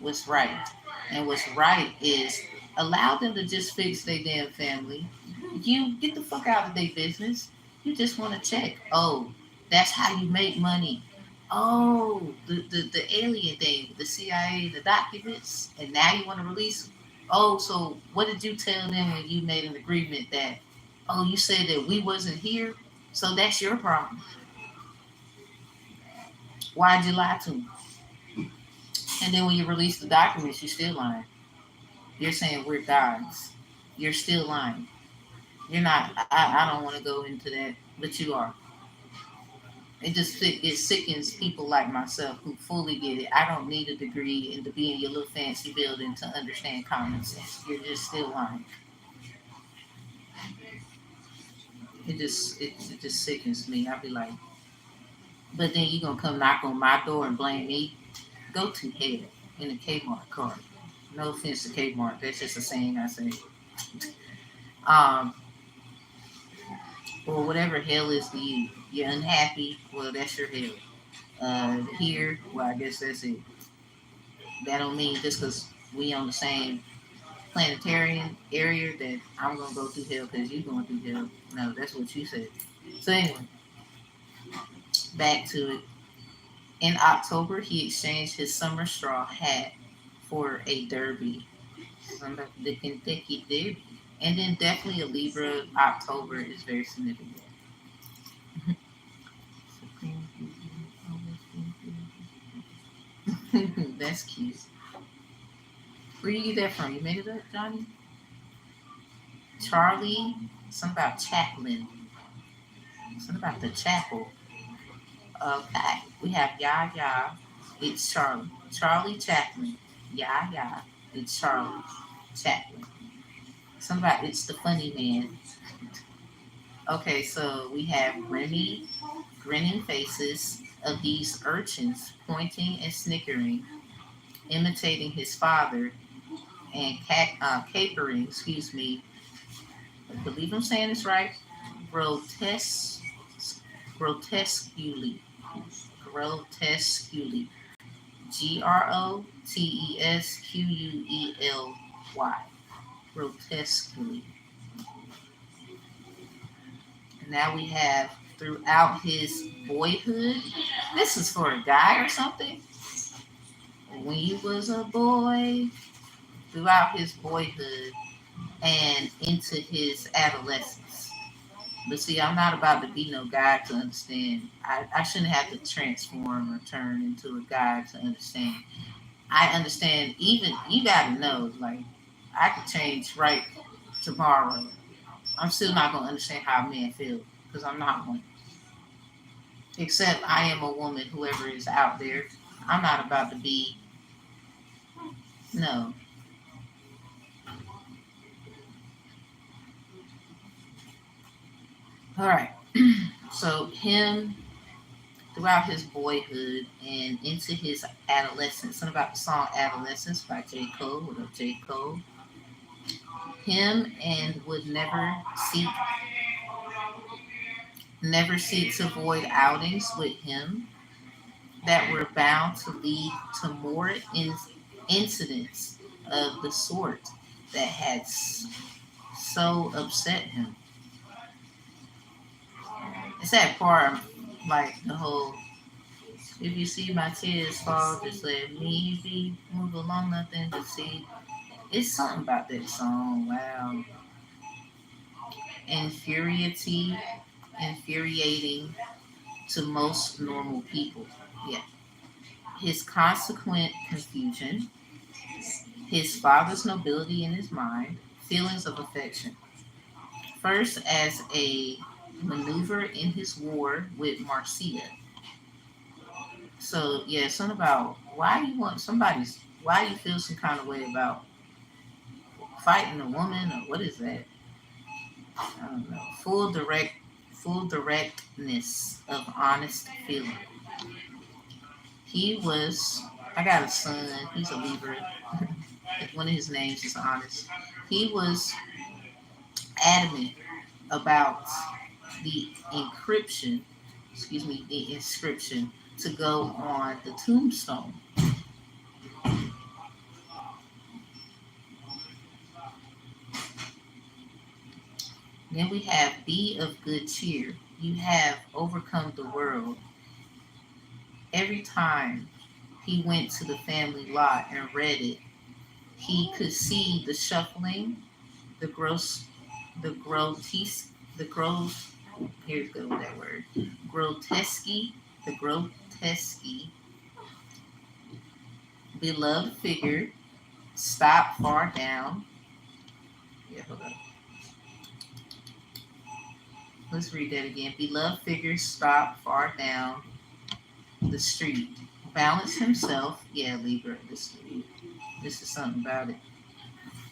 What's right, and what's right is allow them to just fix their damn family. You get the fuck out of their business. You just want to check. Oh, that's how you make money. Oh, the alien thing, the CIA, the documents, and now you want to release. Oh, so what did you tell them when you made an agreement that? Oh, you said that we wasn't here, so that's your problem. Why'd you lie to them? And then when you release the documents, you're still lying. You're saying we're gods. You're still lying. You're not. I don't want to go into that, but you are. It sickens people like myself who fully get it. I don't need a degree and to be in your little fancy building to understand common sense. You're just still lying. It just sickens me. I'll be like, but then you gonna come knock on my door and blame me? Go to hell in a Kmart card. No offense to Kmart. That's just a saying I say. Um, or whatever hell is to you. You're unhappy. Well, that's your hell. Here, well, I guess that's it. That don't mean just because we on the same planetarian area that I'm gonna go through hell because you going through hell. No, that's what you said. So anyway, back to it. In October, he exchanged his summer straw hat for a derby, the Kentucky Derby, and then definitely a Libra. October is very significant. That's cute. Where you get that from? You made it up, Johnny? Charlie, something about Chaplin, something about the chapel. Okay, we have Yah. It's Charlie. Charlie Chaplin. Yah. It's Charlie Chaplin. Something about it's the funny man. Okay, so we have grinning faces of these urchins pointing and snickering, imitating his father, and capering, excuse me, I believe I'm saying this right, grotesque, grotesquely, grotesquely, Grotesquely, grotesquely. And now we have throughout his boyhood. This is for a guy or something. When he was a boy, throughout his boyhood and into his adolescence. But see, I'm not about to be no guy to understand. I shouldn't have to transform or turn into a guy to understand. I understand, even you got to know, like, I could change right tomorrow. I'm still not going to understand how a man feels because I'm not one. Except I am a woman, whoever is out there. I'm not about to be, no. All right. So, him throughout his boyhood and into his adolescence. Something about the song Adolescence by J. Cole. What up, J. Cole? Him and would never seek Never seek to avoid outings with him that were bound to lead to more incidents of the sort that had so upset him. It's that part, like the whole, if you see my tears fall, just let me be, move along, nothing to see. It's something about that song. Wow. Infuriating, infuriating to most normal people. Yeah. His consequent confusion, his father's nobility in his mind, feelings of affection. First, as a maneuver in his war with Marcia. So, yeah, something about why you want somebody's, why you feel some kind of way about fighting a woman, or what is that? I don't know. Full directness of honest feeling. He was, I got a son, he's a Libra. One of his names is Honest. He was adamant about the encryption, the inscription to go on the tombstone. Then we have be of good cheer. You have overcome the world. Every time he went to the family lot and read it, he could see the shuffling, the gross, the grotesque, the gross. Here's go with that word. Grotesque, the grotesque, beloved figure, stop far down. Yeah, hold on. Let's read that again. Beloved figure, stop far down the street. Balance himself. Yeah, Libra. This is something about it.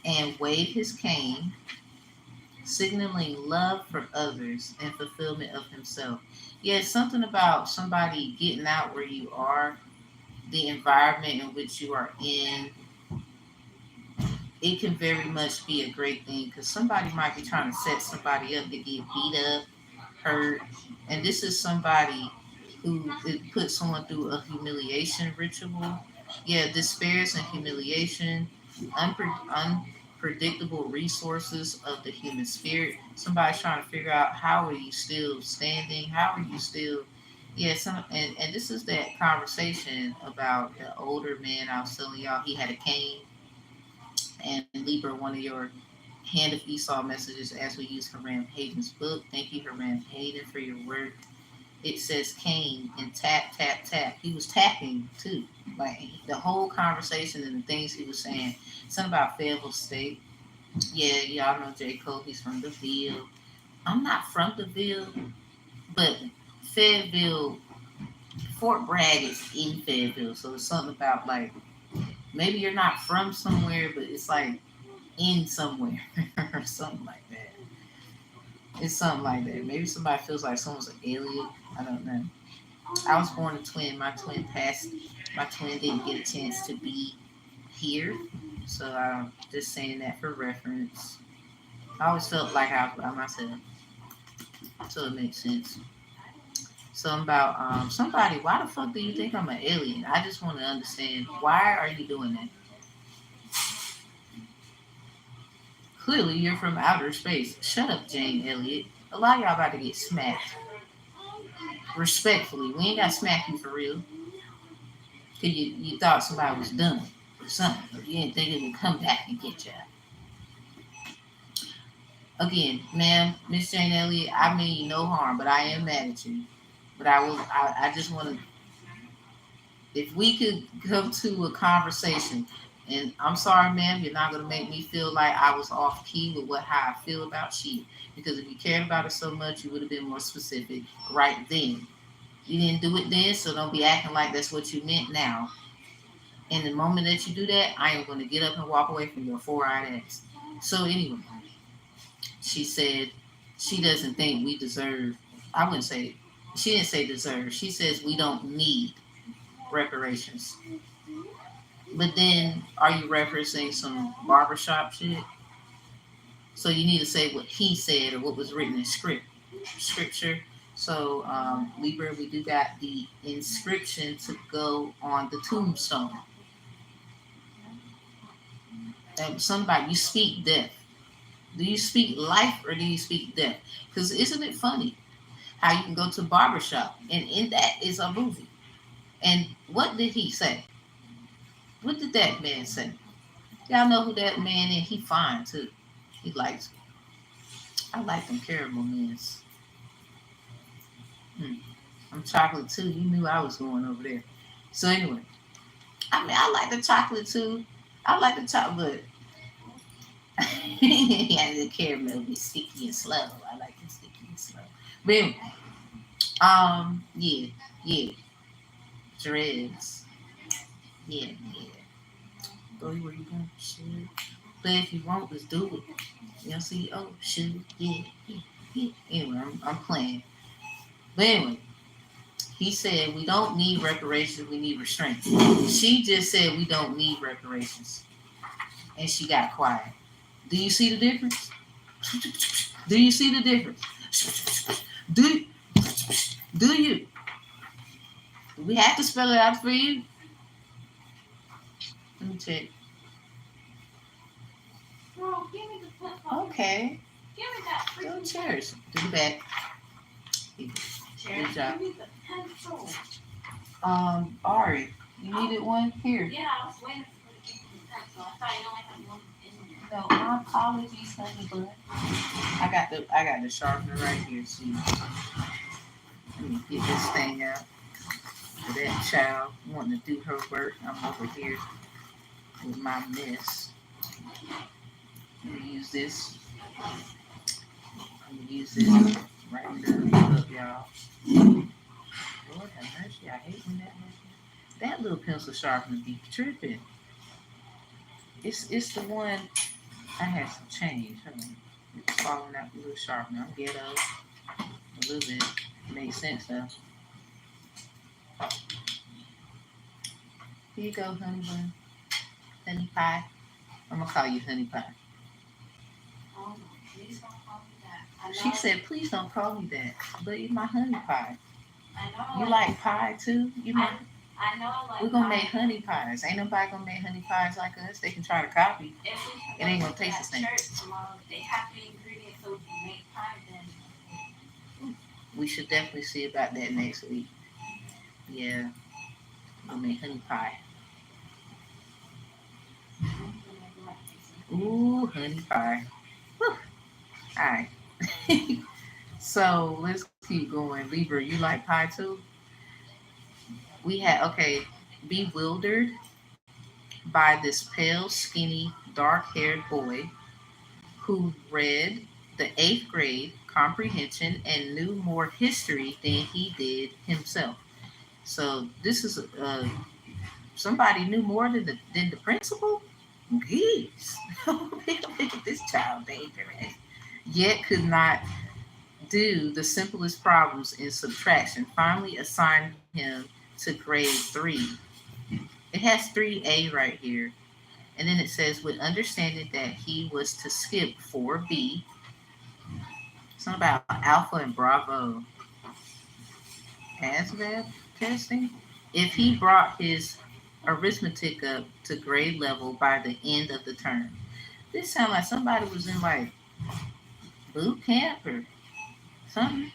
And wave his cane, signaling love for others and fulfillment of himself. Yeah, it's something about somebody getting out where you are, the environment in which you are in. It can very much be a great thing because somebody might be trying to set somebody up to get beat up, hurt, and this is somebody who it put someone through a humiliation ritual. Yeah, despairs and humiliation, unpredictable resources of the human spirit. Somebody's trying to figure out how are you still standing? How are you still? Yeah, and this is that conversation about the older man I was telling y'all. He had a cane, and Libra, one of your Hand of Esau messages as we use Haram Hayden's book. Thank you, Haram Hayden, for your work. It says cane and tap, tap, tap. He was tapping too. Like the whole conversation and the things he was saying. Something about Fayetteville State. Yeah, y'all know J. Cole. He's from the Ville. I'm not from the Ville, but Fayetteville, Fort Bragg is in Fayetteville. So it's something about like maybe you're not from somewhere, but it's like in somewhere or something like that. It's something like that. Maybe somebody feels like someone's an alien. I don't know. I was born a twin. My twin passed. My twin didn't get a chance to be here. So I'm just saying that for reference. I always felt like I was by myself. So it makes sense. Something about somebody, why the fuck do you think I'm an alien? I just want to understand why are you doing that? Clearly you're from outer space. Shut up, Jane Elliott. A lot of y'all about to get smacked. Respectfully, we ain't got to smack you for real. Cause you thought somebody was dumb or something. Or you didn't think it would come back and get you. Again, ma'am, Miss Jane Elliott, I mean you no harm, but I am mad at you. But I just want to, if we could come to a conversation, and I'm sorry, ma'am, you're not going to make me feel like I was off key with how I feel about she. Because if you cared about it so much, you would have been more specific right then. You didn't do it then, so don't be acting like that's what you meant now. And the moment that you do that, I am going to get up and walk away from your four-eyed ass. So anyway, she said she doesn't think we deserve, I wouldn't say, she didn't say deserve. She says we don't need reparations. But then, are you referencing some barbershop shit? So you need to say what he said or what was written in scripture. So, Libra, we do got the inscription to go on the tombstone. Somebody, you speak death. Do you speak life or do you speak death? Because isn't it funny how you can go to a barbershop and in that is a movie? And what did he say? What did that man say? Y'all know who that man is? He fine too. He likes me. I like them caramel mints. I'm chocolate too. You knew I was going over there. So anyway, I mean I like the chocolate too. I like the chocolate. Yeah, the caramel be sticky and slow. I like it sticky and slow. But anyway, yeah, yeah, dreads. Yeah, yeah. Go where you going, shoot. But if you want, let's do it. Y'all see, oh, shoot, yeah, yeah, yeah. Anyway, I'm playing. But anyway, he said we don't need reparations, we need restraint. She just said we don't need reparations. And she got quiet. Do you see the difference? Do you see the difference? Do do you? Do we have to spell it out for you? Let me check. Bro, give me the football. Okay. Give me that Go freaking chairs. Do the back. chair. Good job. Give me the pencil. Ari, you needed one? Here. Yeah, I was waiting for the pencil. I thought you only had one in there. No, my apologies, honey bun. I got the sharpener right here. See, let me get this thing out. For that child wanting to do her work, I'm over here with my mess. I'm gonna use this. I'm gonna use this right now. Look, y'all. Lord have mercy. I hate when that little pencil sharpener be tripping. It's the one I had some change. Hold on. It's falling out the little sharpener. I'm ghetto a little bit. Makes sense though. Here you go, honey bun. Honey pie. I'm gonna call you honey pie. Oh, no, please don't call me that. I know. She said, please don't call me that. But you're my honey pie. I know. You like pie too? I know I like We're gonna pie. make honey pies. Ain't nobody gonna make honey pies like us. They can try to copy. If we It ain't go gonna to taste that the same. church tomorrow, they have the ingredients so we can make pie then. We should definitely see about that next week. Yeah. We'll make honey pie. Ooh, honey pie. Whew. All right. So let's keep going. Libra, you like pie too? We had, okay, bewildered by this pale, skinny, dark haired boy who read the eighth grade comprehension and knew more history than he did himself. So this is somebody knew more than the principal. Geez, this child dangerous. Yet could not do the simplest problems in subtraction. Finally assigned him to grade 3. It has 3A right here. And then it says, with understanding that he was to skip 4B, something about Alpha and Bravo ASVAB testing, if he brought his arithmetic up to grade level by the end of the term. This sounds like somebody was in like boot camp or something.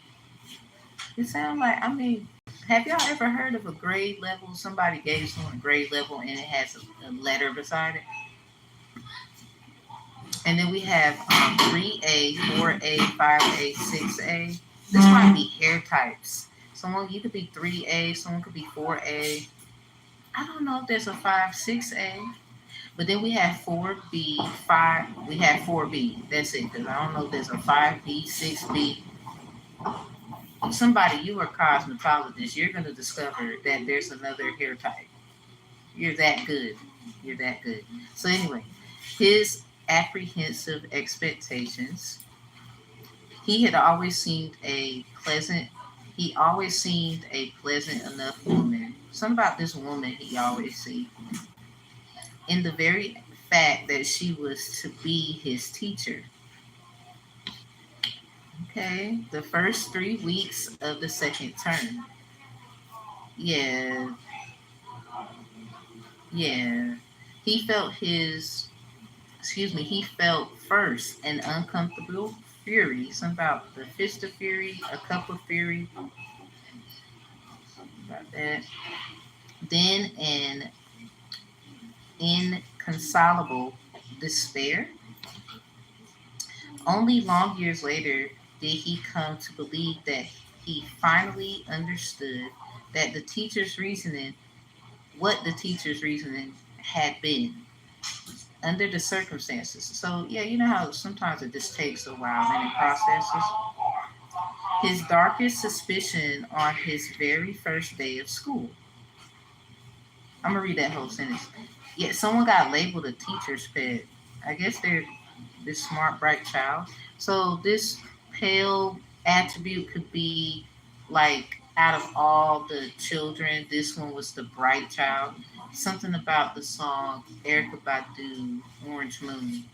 It sounds like, I mean, have y'all ever heard of a grade level? Somebody gave someone a grade level and it has a letter beside it. And then we have 3A, 4A, 5A, 6A. This might be hair types. Someone, you could be 3A, someone could be 4A. I don't know if there's a 5, 6A. But then we have 4B, 5. We have 4B. That's it. Because I don't know if there's a 5B, 6B. Somebody, you are a cosmetologist. You're going to discover that there's another hair type. You're that good. You're that good. So anyway, his apprehensive expectations. He always seemed a pleasant enough woman. Something about this woman he always see. In the very fact that she was to be his teacher. Okay, the first 3 weeks of the second term. Yeah, yeah. He felt his, he felt first an uncomfortable fury, something about the fist of fury, a cup of fury, about that. Then an inconsolable despair. Only long years later did he come to believe that he finally understood that what the teacher's reasoning had been under the circumstances. So, yeah, you know how sometimes it just takes a while, then it processes. His darkest suspicion on his very first day of school. I'm gonna read that whole sentence. Yeah, someone got labeled a teacher's pet. I guess they're this smart, bright child. So this pale attribute could be like out of all the children, this one was the bright child. Something about the song Erica Badu, Orange Moon.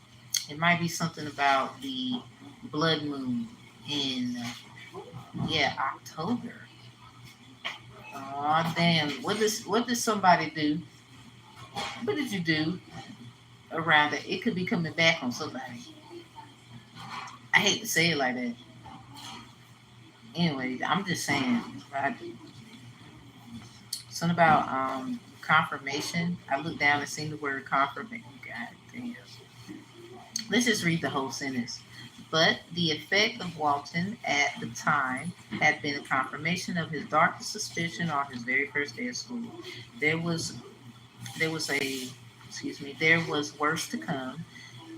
It might be something about the blood moon in October. Oh damn! What does somebody do? What did you do around it? It could be coming back on somebody. I hate to say it like that. Anyway, I'm just saying. Right? Something about confirmation. I looked down and seen the word confirmation. God damn. Let's just read the whole sentence. But the effect of Walton at the time had been a confirmation of his darkest suspicion on his very first day of school. There was there was a there was worse to come.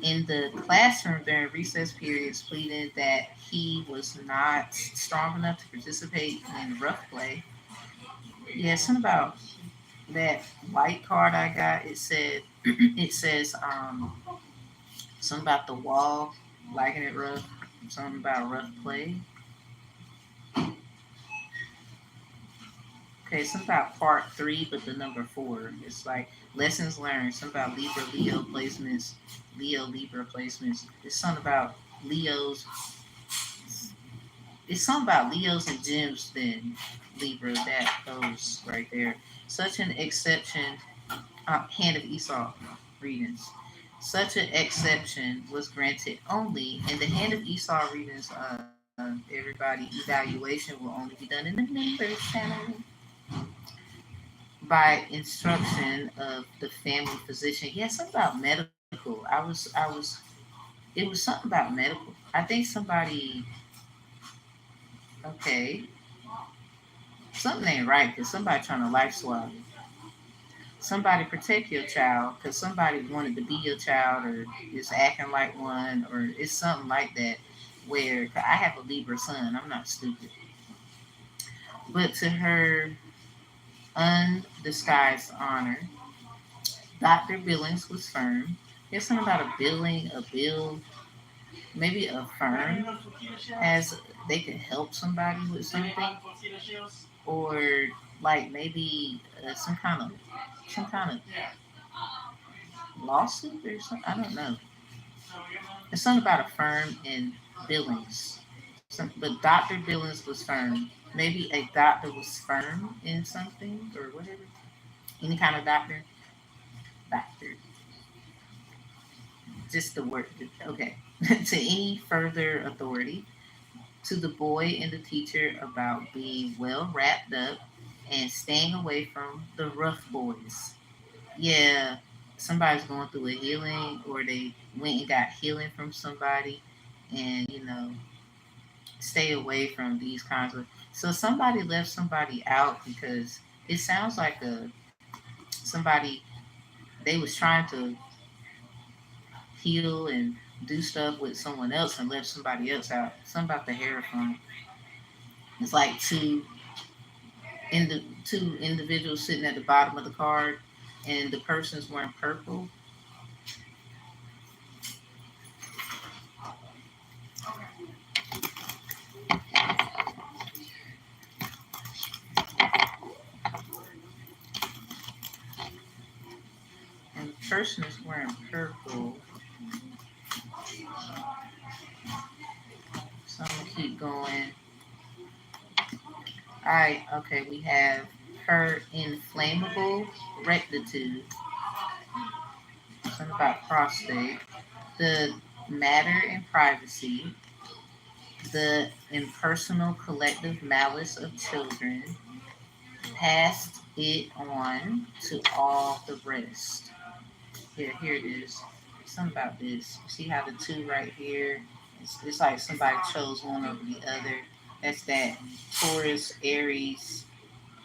In the classroom during recess periods, pleading that he was not strong enough to participate in rough play. Yeah, something about that white card I got. It said it says something about the wall, liking it rough. Something about rough play. Okay, something about part 3, but the number 4. It's like lessons learned. Something about Libra Leo placements. Leo Libra placements. It's something about Leos. It's something about Leos and Gems then Libra that goes right there. Such an exception. Hand of Esau readings. Such an exception was granted only in the Hand of Esau readings. Everybody evaluation will only be done in the members channel by instruction of the family physician. Yeah, something about medical. It was something about medical. I think somebody, okay, something ain't right because somebody trying to life swap. Somebody protect your child because somebody wanted to be your child or is acting like one or it's something like that. Where 'cause I have a Libra son, I'm not stupid. But to her undisguised honor, Dr. Billings was firm. There's something about a billing, a bill, maybe a firm as they can help somebody with something, or like maybe some kind of lawsuit or something. I don't know. There's something about a firm in Billings. But Dr. Billings was firm. Maybe a doctor was firm in something or whatever. Any kind of doctor. Doctor. Just the word. Okay. To any further authority. To the boy and the teacher about being well wrapped up and staying away from the rough boys. Yeah, somebody's going through a healing or they went and got healing from somebody and stay away from these kinds of so somebody left somebody out because it sounds like a somebody they was trying to heal and do stuff with someone else and left somebody else out. Something about the hair from it's like two individuals sitting at the bottom of the card and the person's wearing purple and the person is wearing purple. So I'm gonna keep going. Alright, okay, we have her inflammable rectitude. Something about prostate. The matter and privacy. The impersonal collective malice of children. Passed it on to all the rest. Yeah, here it is. Something about this. See how the two right here? It's like somebody chose one over the other. That's that Taurus, Aries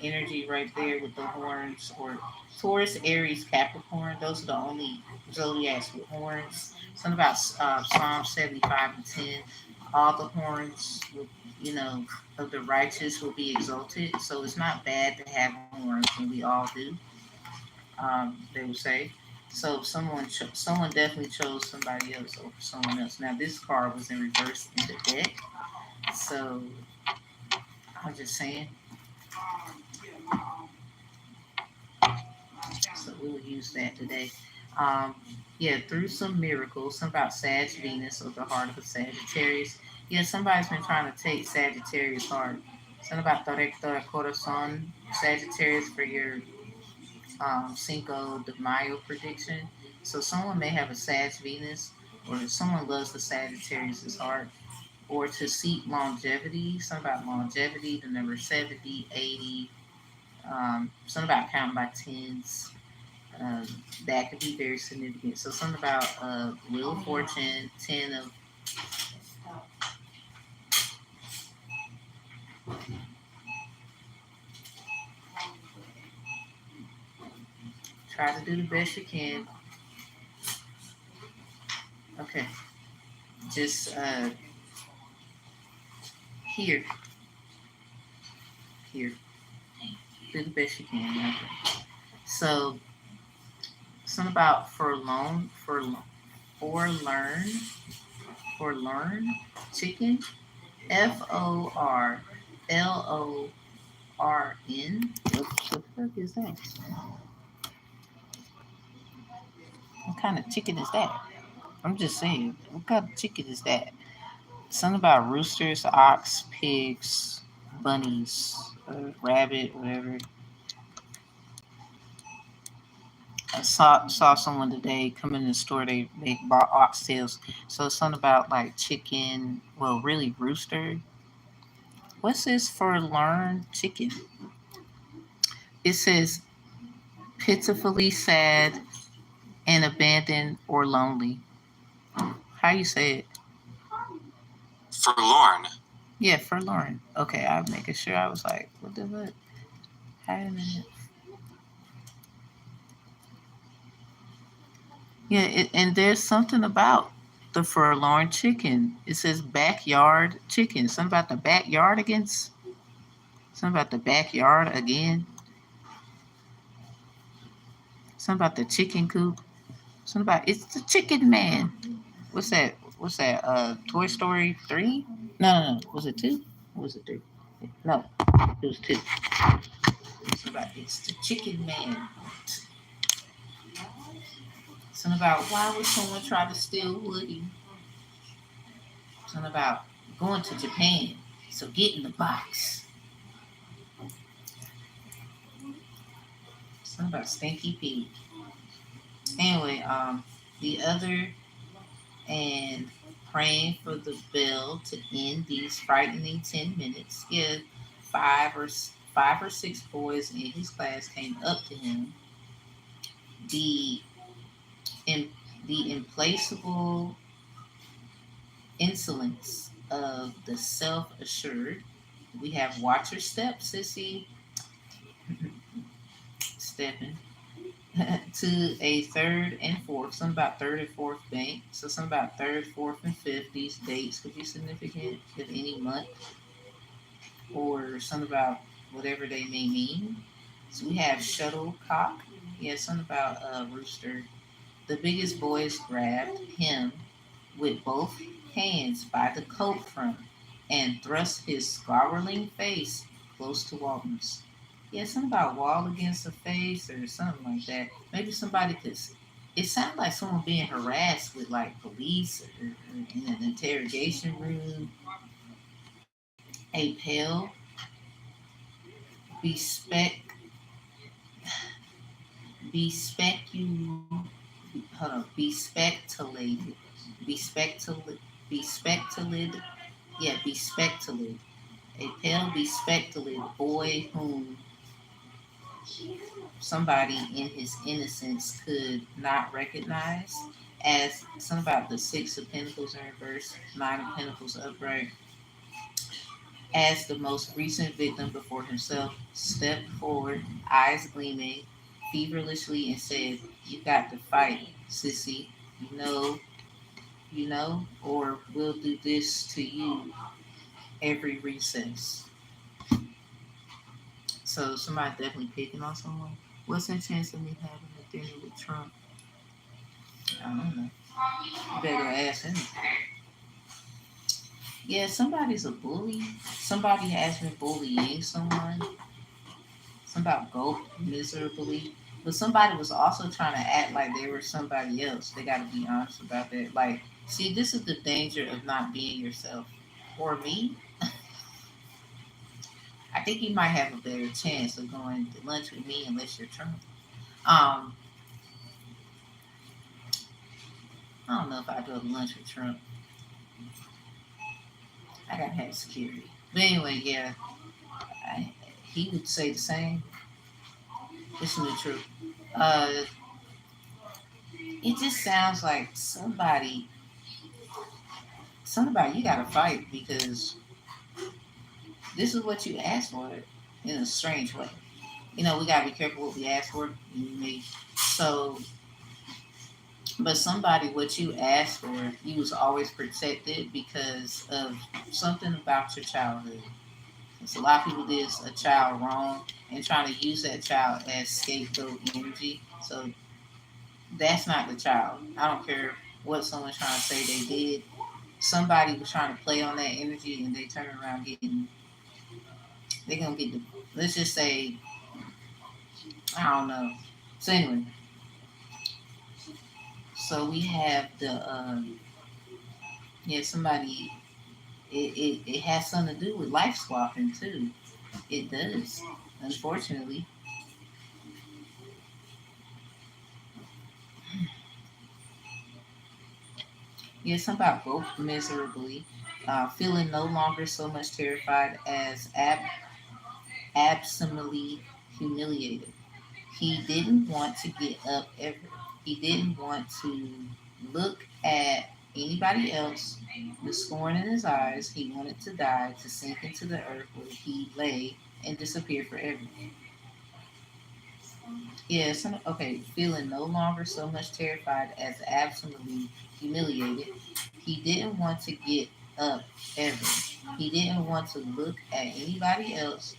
energy right there with the horns. Or Taurus, Aries, Capricorn. Those are the only zodiacs with horns. Something about Psalm 75 and 10. All the horns, will, you know, of the righteous will be exalted. So it's not bad to have horns, and we all do. They would say. So someone definitely chose somebody else over someone else. Now this card was in reverse in the deck, so I'm just saying. So we will use that today. Um, yeah, through some miracles, some about Sag Venus or the heart of a Sagittarius. Yeah, somebody's been trying to take Sagittarius heart. Something about Director Corazon Sagittarius for your Cinco de Mayo prediction. So someone may have a Sag Venus, or someone loves the Sagittarius' heart, or to seek longevity. Something about longevity, the number 70, 80. Something about counting by tens. Um, that could be very significant. So something about Wheel of Fortune, 10 of try to do the best you can. Okay, just here, here, do the best you can. Okay. So something about forlorn, forlorn chicken. FORLORN. What the fuck is that? What kind of chicken is that? I'm just saying, what kind of chicken is that? Something about roosters, ox, pigs, bunnies, rabbit, whatever. I saw someone today come in the store. They bought oxtails. So it's something about like chicken. Well, really rooster. What's this for? Learn chicken. It says pitifully sad and abandoned or lonely. How you say it? Forlorn. Yeah, forlorn. Okay, I'm making sure. I was like, what the fuck? How a minute. Yeah, and there's something about the forlorn chicken. It says backyard chicken. Something about the backyard against. Something about the backyard again. Something about the chicken coop. Something about it's the chicken man. What's that? What's that? Toy Story 3? No. Was it 2? Or was it 3? No, it was 2. Something about it's the chicken man. Something about why would someone try to steal Woody? Something about going to Japan. So get in the box. Something about Stinky Pete. Anyway, the other and praying for the bell to end these frightening 10 minutes. Yeah, five or six boys in his class came up to him. The in, the implacable insolence of the self-assured. We have watch your steps, sissy. Stepping to a third and fourth. Some about third and fourth bank. So some about third, fourth, and fifth. These dates could be significant of any month, or some about whatever they may mean. So we have shuttlecock. Yeah, something about a rooster. The biggest boys grabbed him with both hands by the coat front and thrust his scowling face close to Walton's. Yeah, something about wall against the face or something like that. Maybe somebody could. It sounded like someone being harassed with like police or in an interrogation room. A pale, bespec, bespecu, hold on, bespectulated, bespectulated, bespectulated, yeah, bespectulated. A pale, bespectacled boy whom somebody in his innocence could not recognize, as some about the Six of Pentacles in reverse, Nine of Pentacles upright, as the most recent victim before himself, stepped forward, eyes gleaming, feverishly, and said, "You got to fight, sissy. You know, or we'll do this to you every recess." So somebody definitely picking on someone. What's the chance of me having a dinner with Trump? I don't know. You better ask him. Yeah, somebody's a bully. Somebody has been bullying someone. Somebody go miserably. But somebody was also trying to act like they were somebody else. They got to be honest about that. Like, see, this is the danger of not being yourself. Or me, I think you might have a better chance of going to lunch with me unless you're Trump. Um, I don't know if I go to lunch with Trump. I gotta have security. But anyway, yeah, he would say the same. Isn't it true? Uh, it just sounds like somebody you gotta fight because this is what you asked for in a strange way. You know, we gotta be careful what we ask for. So, but somebody, what you asked for, you was always protected because of something about your childhood. So a lot of people did a child wrong and trying to use that child as scapegoat energy. So that's not the child. I don't care what someone's trying to say they did. Somebody was trying to play on that energy and they turn around getting, they're gonna get the, let's just say, I don't know. So anyway, so we have the, yeah, somebody, it has something to do with life swapping too. It does, unfortunately. Yeah, something about both miserably, feeling no longer so much terrified as absolutely humiliated. He didn't want to get up ever. He didn't want to look at anybody else. The scorn in his eyes, he wanted to die, to sink into the earth where he lay and disappear forever. Yeah, okay, feeling no longer so much terrified as absolutely humiliated. He didn't want to get up ever. He didn't want to look at anybody else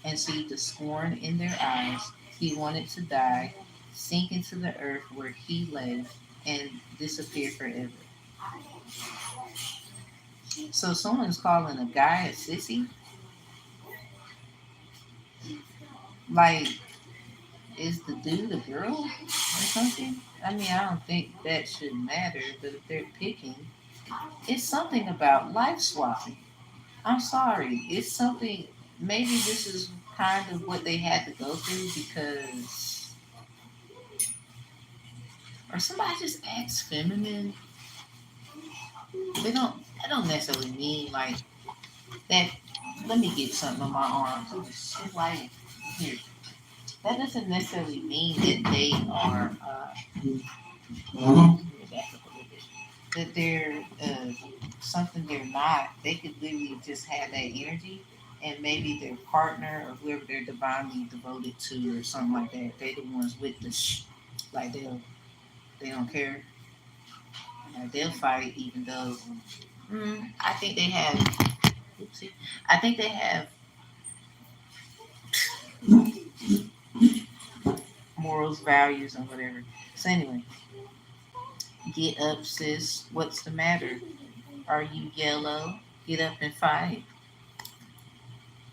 and see the scorn in their eyes. He wanted to die, sink into the earth where he lay, and disappear forever. So someone's calling a guy a sissy? Like, is the dude a girl or something? I mean, I don't think that should matter, but if they're picking, it's something about life swapping. I'm sorry. It's something, maybe this is kind of what they had to go through because, or somebody just acts feminine. That don't necessarily mean like that. Let me get something on my arm. It's like, here. That doesn't necessarily mean that they are, that they're something they're not. They could literally just have that energy, and maybe their partner or whoever they're divinely devoted to or something like that. They're the ones with the like they don't care. They'll fight even though I think they have. Oopsie, I think they have morals, values, and whatever. So anyway, get up, sis. What's the matter? Are you yellow? Get up and fight.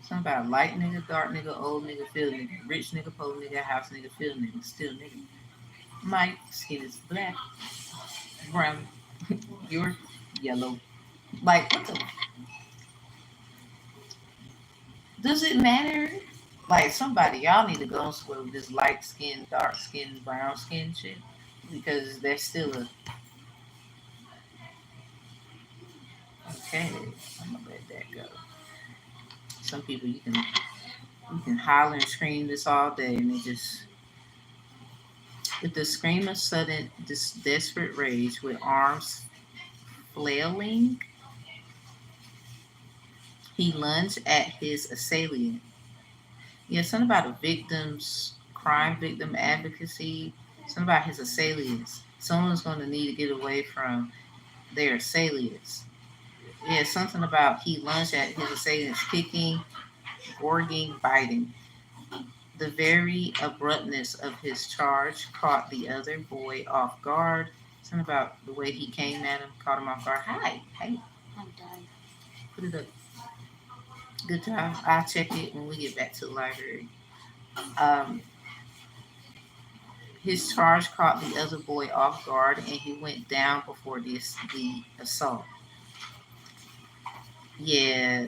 Something about light nigga, dark nigga, old nigga, field nigga, rich nigga, poor nigga, house nigga, field nigga, still nigga. My skin is black, brown, you're yellow. Like, what the? Does it matter? Like somebody, y'all need to go somewhere with this light skin, dark skin, brown skin shit. Because there's still a okay. I'm gonna let that go. Some people you can holler and scream this all day and they just with the scream of sudden this desperate rage with arms flailing, he lunged at his assailant. Yeah, something about a victim's crime victim advocacy, something about his assailants. Someone's gonna need to get away from their assailants. Yeah, something about he lunged at his assailants, kicking, gorging, biting. The very abruptness of his charge caught the other boy off guard. Something about the way he came at him caught him off guard. Hi, hey, I'm done. put it up. Good job. I'll check it when we get back to the library. Um, his charge caught the other boy off guard, and he went down before the assault. Yeah,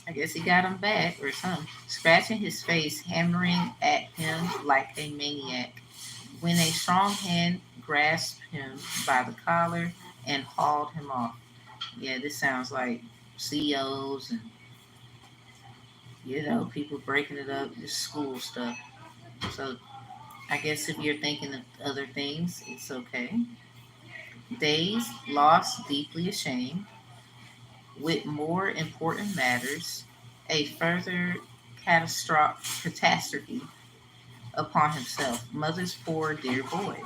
I guess he got him back or something. Scratching his face, hammering at him like a maniac. When a strong hand grasped him by the collar and hauled him off. Yeah, this sounds like CEOs and people breaking it up, just school stuff. So I guess if you're thinking of other things, it's okay. Dazed, lost, deeply ashamed, with more important matters, a further catastrophe upon himself. Mother's poor dear boy.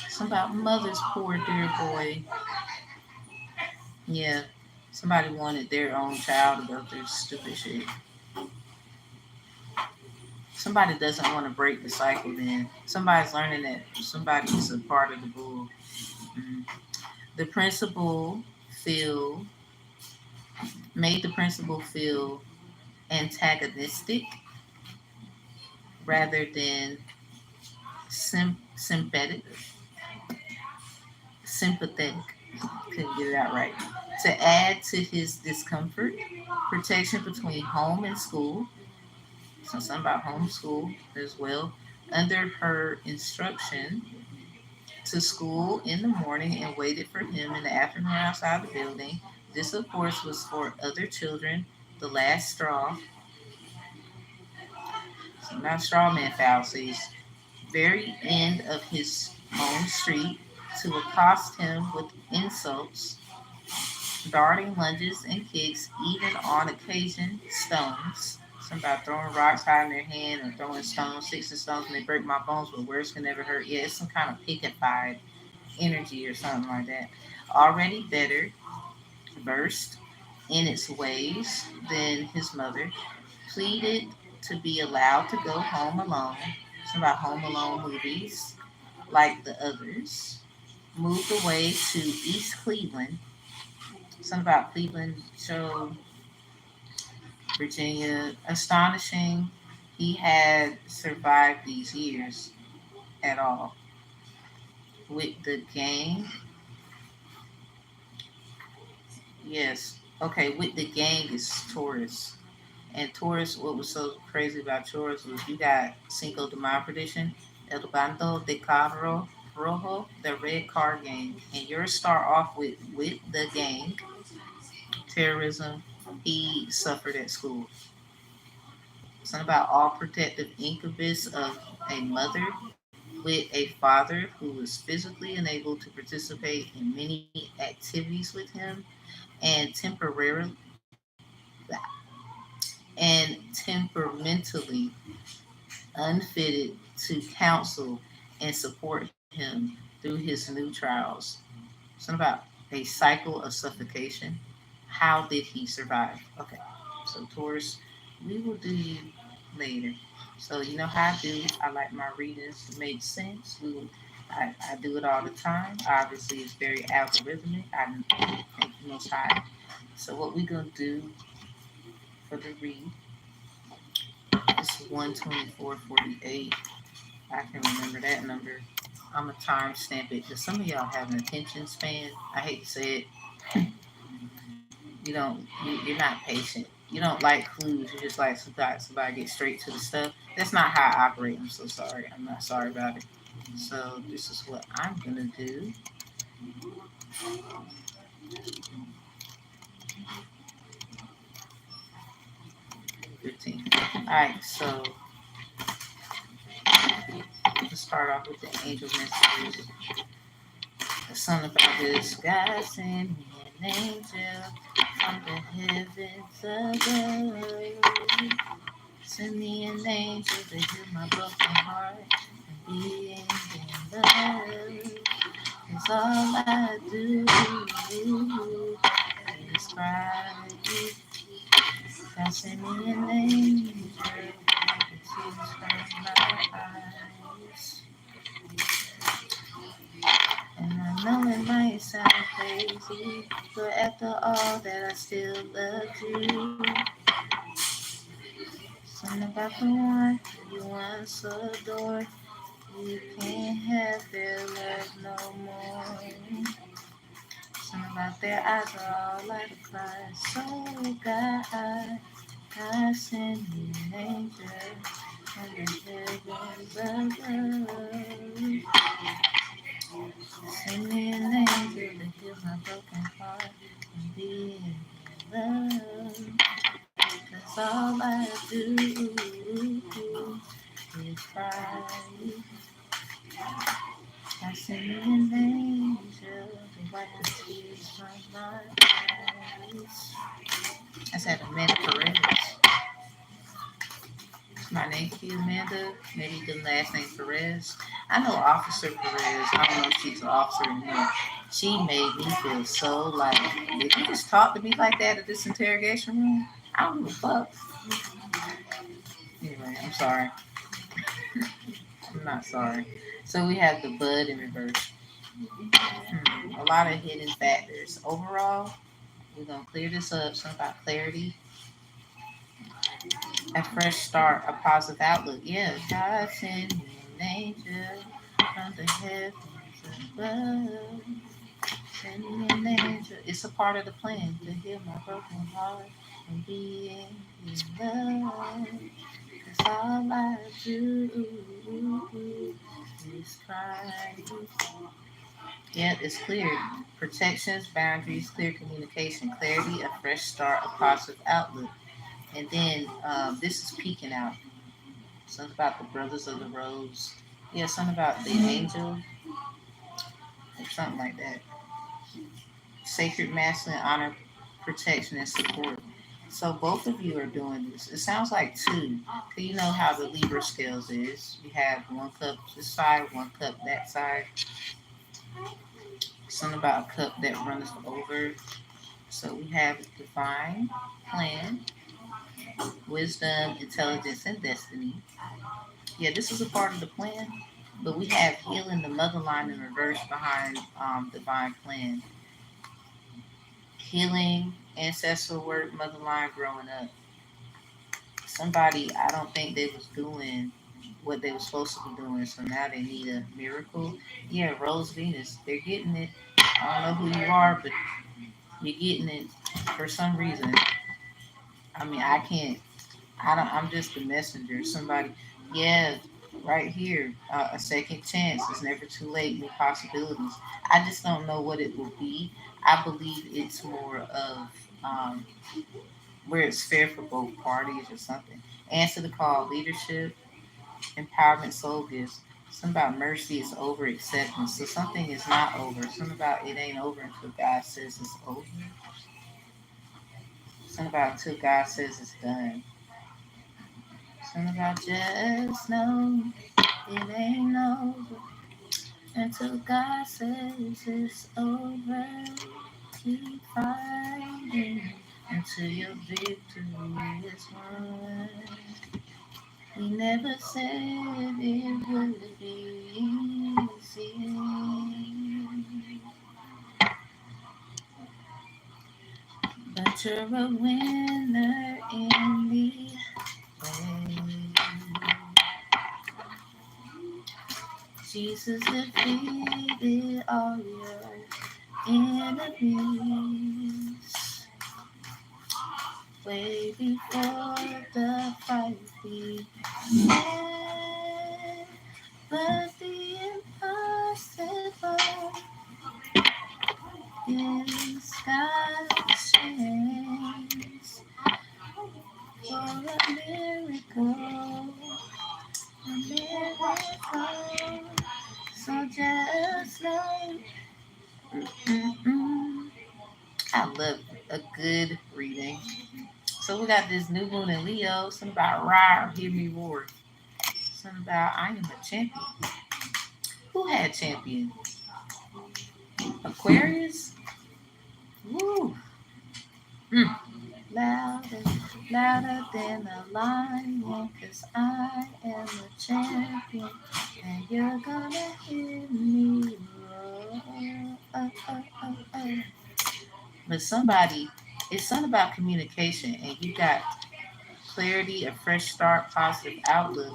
Something about mother's poor dear boy. Yeah, somebody wanted their own child to go through stupid shit. Somebody doesn't want to break the cycle then. Somebody's learning that somebody is a part of the bull. Mhm. The principal feel made the principal feel antagonistic rather than sympathetic. Sympathetic. Couldn't get it out right. To add to his discomfort, protection between home and school. So something about homeschool as well. Under her instruction to school in the morning and waited for him in the afternoon outside the building. This, of course, was for other children. The last straw. So not straw man fallacies. Very end of his own street to accost him with insults, darting lunges and kicks, even on occasion stones. Some about throwing rocks high in their hand or throwing stones, sticks and stones, and they break my bones, but words can never hurt. Yeah, it's some kind of pickified energy or something like that. Already better versed in its ways than his mother, pleaded to be allowed to go home alone. Some about home alone movies, like the others. Moved away to East Cleveland. Some about Cleveland show Virginia. Astonishing he had survived these years at all. With the gang, yes. Okay, with the gang is Taurus. And Taurus, what was so crazy about Taurus was you got Cinco de Mayo prediction, El Bando de Carro Rojo, the red car gang. And yours start off with the gang, terrorism he suffered at school. Something about all protective incubus of a mother with a father who was physically unable to participate in many activities with him and temporarily and temperamentally unfitted to counsel and support him through his new trials. Something about a cycle of suffocation. How did he survive? Okay, so Taurus, we will do you later. So you know how I do. I like my readings to make sense. I do it all the time. Obviously, it's very algorithmic. I thank you most high. So what we're gonna do for the read is 12448. I can remember that number. I'm a time stamp it because some of y'all have an attention span. I hate to say it. You don't. You're not patient. You don't like clues. You just like somebody get straight to the stuff. That's not how I operate. I'm so sorry. I'm not sorry about it. So this is what I'm gonna do. 15. All right. So let's start off with the angel messages. The son of this God sent me an angel from the heavens above. Send me an angel to heal my broken heart and being in love. Cause all I do is cry. God send me an angel to tears from my eyes. And I know it might sound crazy, but after all that I still love you. Something about the one you once adored. You can't have their love no more. Something about their eyes are all like a cry. So God send me an angel from the heavens above. Send me an angel to heal my broken heart and be in love. That's all I do is cry. I send me an angel to wipe the tears from my eyes. That's at Amanda Perez. My name is Amanda. Maybe the last name Perez. I know Officer Perez. I don't know if she's an officer anymore. She made me feel so like, did you just talk to me like that at this interrogation room? I don't give a fuck. Anyway, I'm sorry. I'm not sorry. So we have the bud in reverse. A lot of hidden factors. Overall, we're going to clear this up. Something about clarity, a fresh start, a positive outlook. Yeah, God sent me an angel from the heavens above. Send me an angel. It's a part of the plan to heal my broken heart and be in love. That's all I do is cry. Yeah, it's clear. Protections, boundaries, clear communication, clarity, a fresh start, a positive outlook. And then this is peeking out. Something about the brothers of the rose. Yeah, something about the angel or something like that. Sacred masculine honor, protection, and support. So both of you are doing this. It sounds like two. 'Cause you know how the Libra scales is. You have one cup this side, one cup that side. Something about a cup that runs over. So we have divine plan, wisdom, intelligence, and destiny. Yeah, this is a part of the plan. But we have healing the mother line in reverse behind divine plan. Healing, ancestral work, mother line growing up. Somebody, I don't think they was doing what they were supposed to be doing, so now they need a miracle. Yeah, Rose Venus, they're getting it. I don't know who you are, but you're getting it for some reason. I mean, I can't. I don't. I'm just a messenger. Somebody, yeah, right here. A second chance is never too late. New possibilities. I just don't know what it will be. I believe it's more of um, where it's fair for both parties or something. Answer the call. Leadership, empowerment, soul gifts. Something about mercy is over acceptance. So something is not over. Something about it ain't over until God says it's over. Something about until God says it's done. Something about just know it ain't over until God says it's over. Keep fighting until your victory is won. He never said it would be easy, but you're a winner in the way. Jesus defeated all your enemies. way before the fight began. But the impossible is God's chance for a miracle, a miracle. So just know, mm-mm. I love a good reading. So we got this new moon in Leo. Something about roar, hear me roar. Something about I am a champion. Who had champion? Aquarius? Woo! Mm. Louder, louder than a lion, 'cause I am a champion, and you're gonna hear me roar. Oh, oh, oh, oh. But somebody, it's something about communication, and you got clarity, a fresh start, positive outlook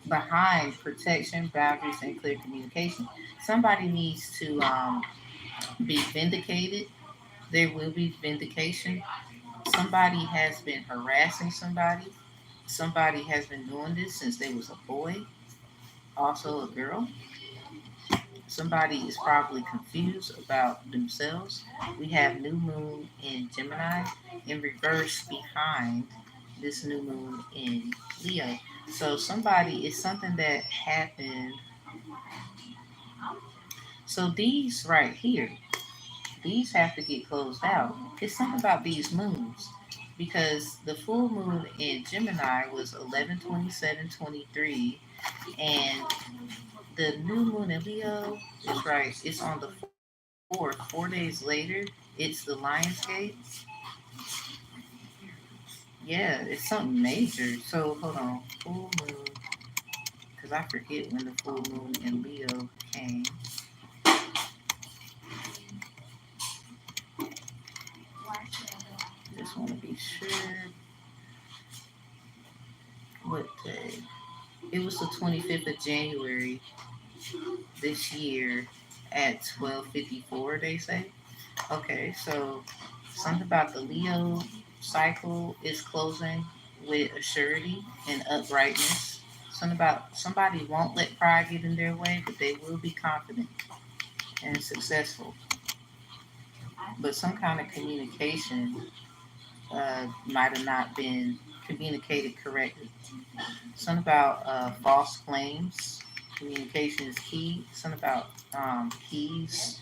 behind protection, boundaries, and clear communication. Somebody needs to be vindicated. There will be vindication. Somebody has been harassing somebody. Somebody has been doing this since they was a boy, also a girl. Somebody is probably confused about themselves. We have new moon in Gemini in reverse behind this new moon in Leo. So somebody is something that happened. So these right here, these have to get closed out. It's something about these moons because the full moon in Gemini was 11/27/23, and the new moon in Leo is right. It's on the 4th. 4 days later, it's the Lionsgate. Yeah, it's something major. So hold on, full moon, because I forget when the full moon in Leo came. Just want to be sure what day. It was the 25th of January this year at 12:54. They say. Okay, so something about the Leo cycle is closing with assurity and uprightness. Something about somebody won't let pride get in their way, but they will be confident and successful. But some kind of communication might have not been communicated correctly. Something about false claims. Communication is key. Something about keys.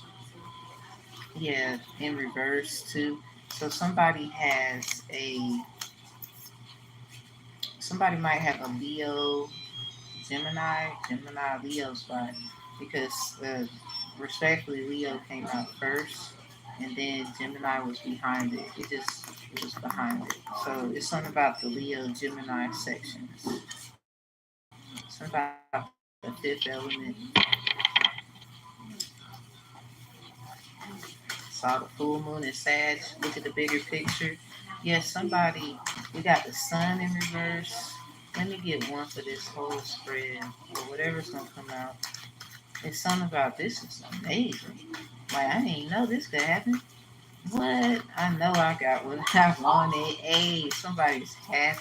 Yeah, in reverse too. So somebody might have a Leo, Gemini, Leo spot because respectfully Leo came out first, and then Gemini was behind it. It was behind it. So it's something about the Leo Gemini sections. Something about the fifth element. Saw the full moon in Sag. Look at the bigger picture. Yes, somebody. We got the sun in reverse. Let me get one for this whole spread or whatever's gonna come out. It's something about this is amazing. Like I didn't know this could happen. What? I know I got what I wanted. Hey, somebody's happy.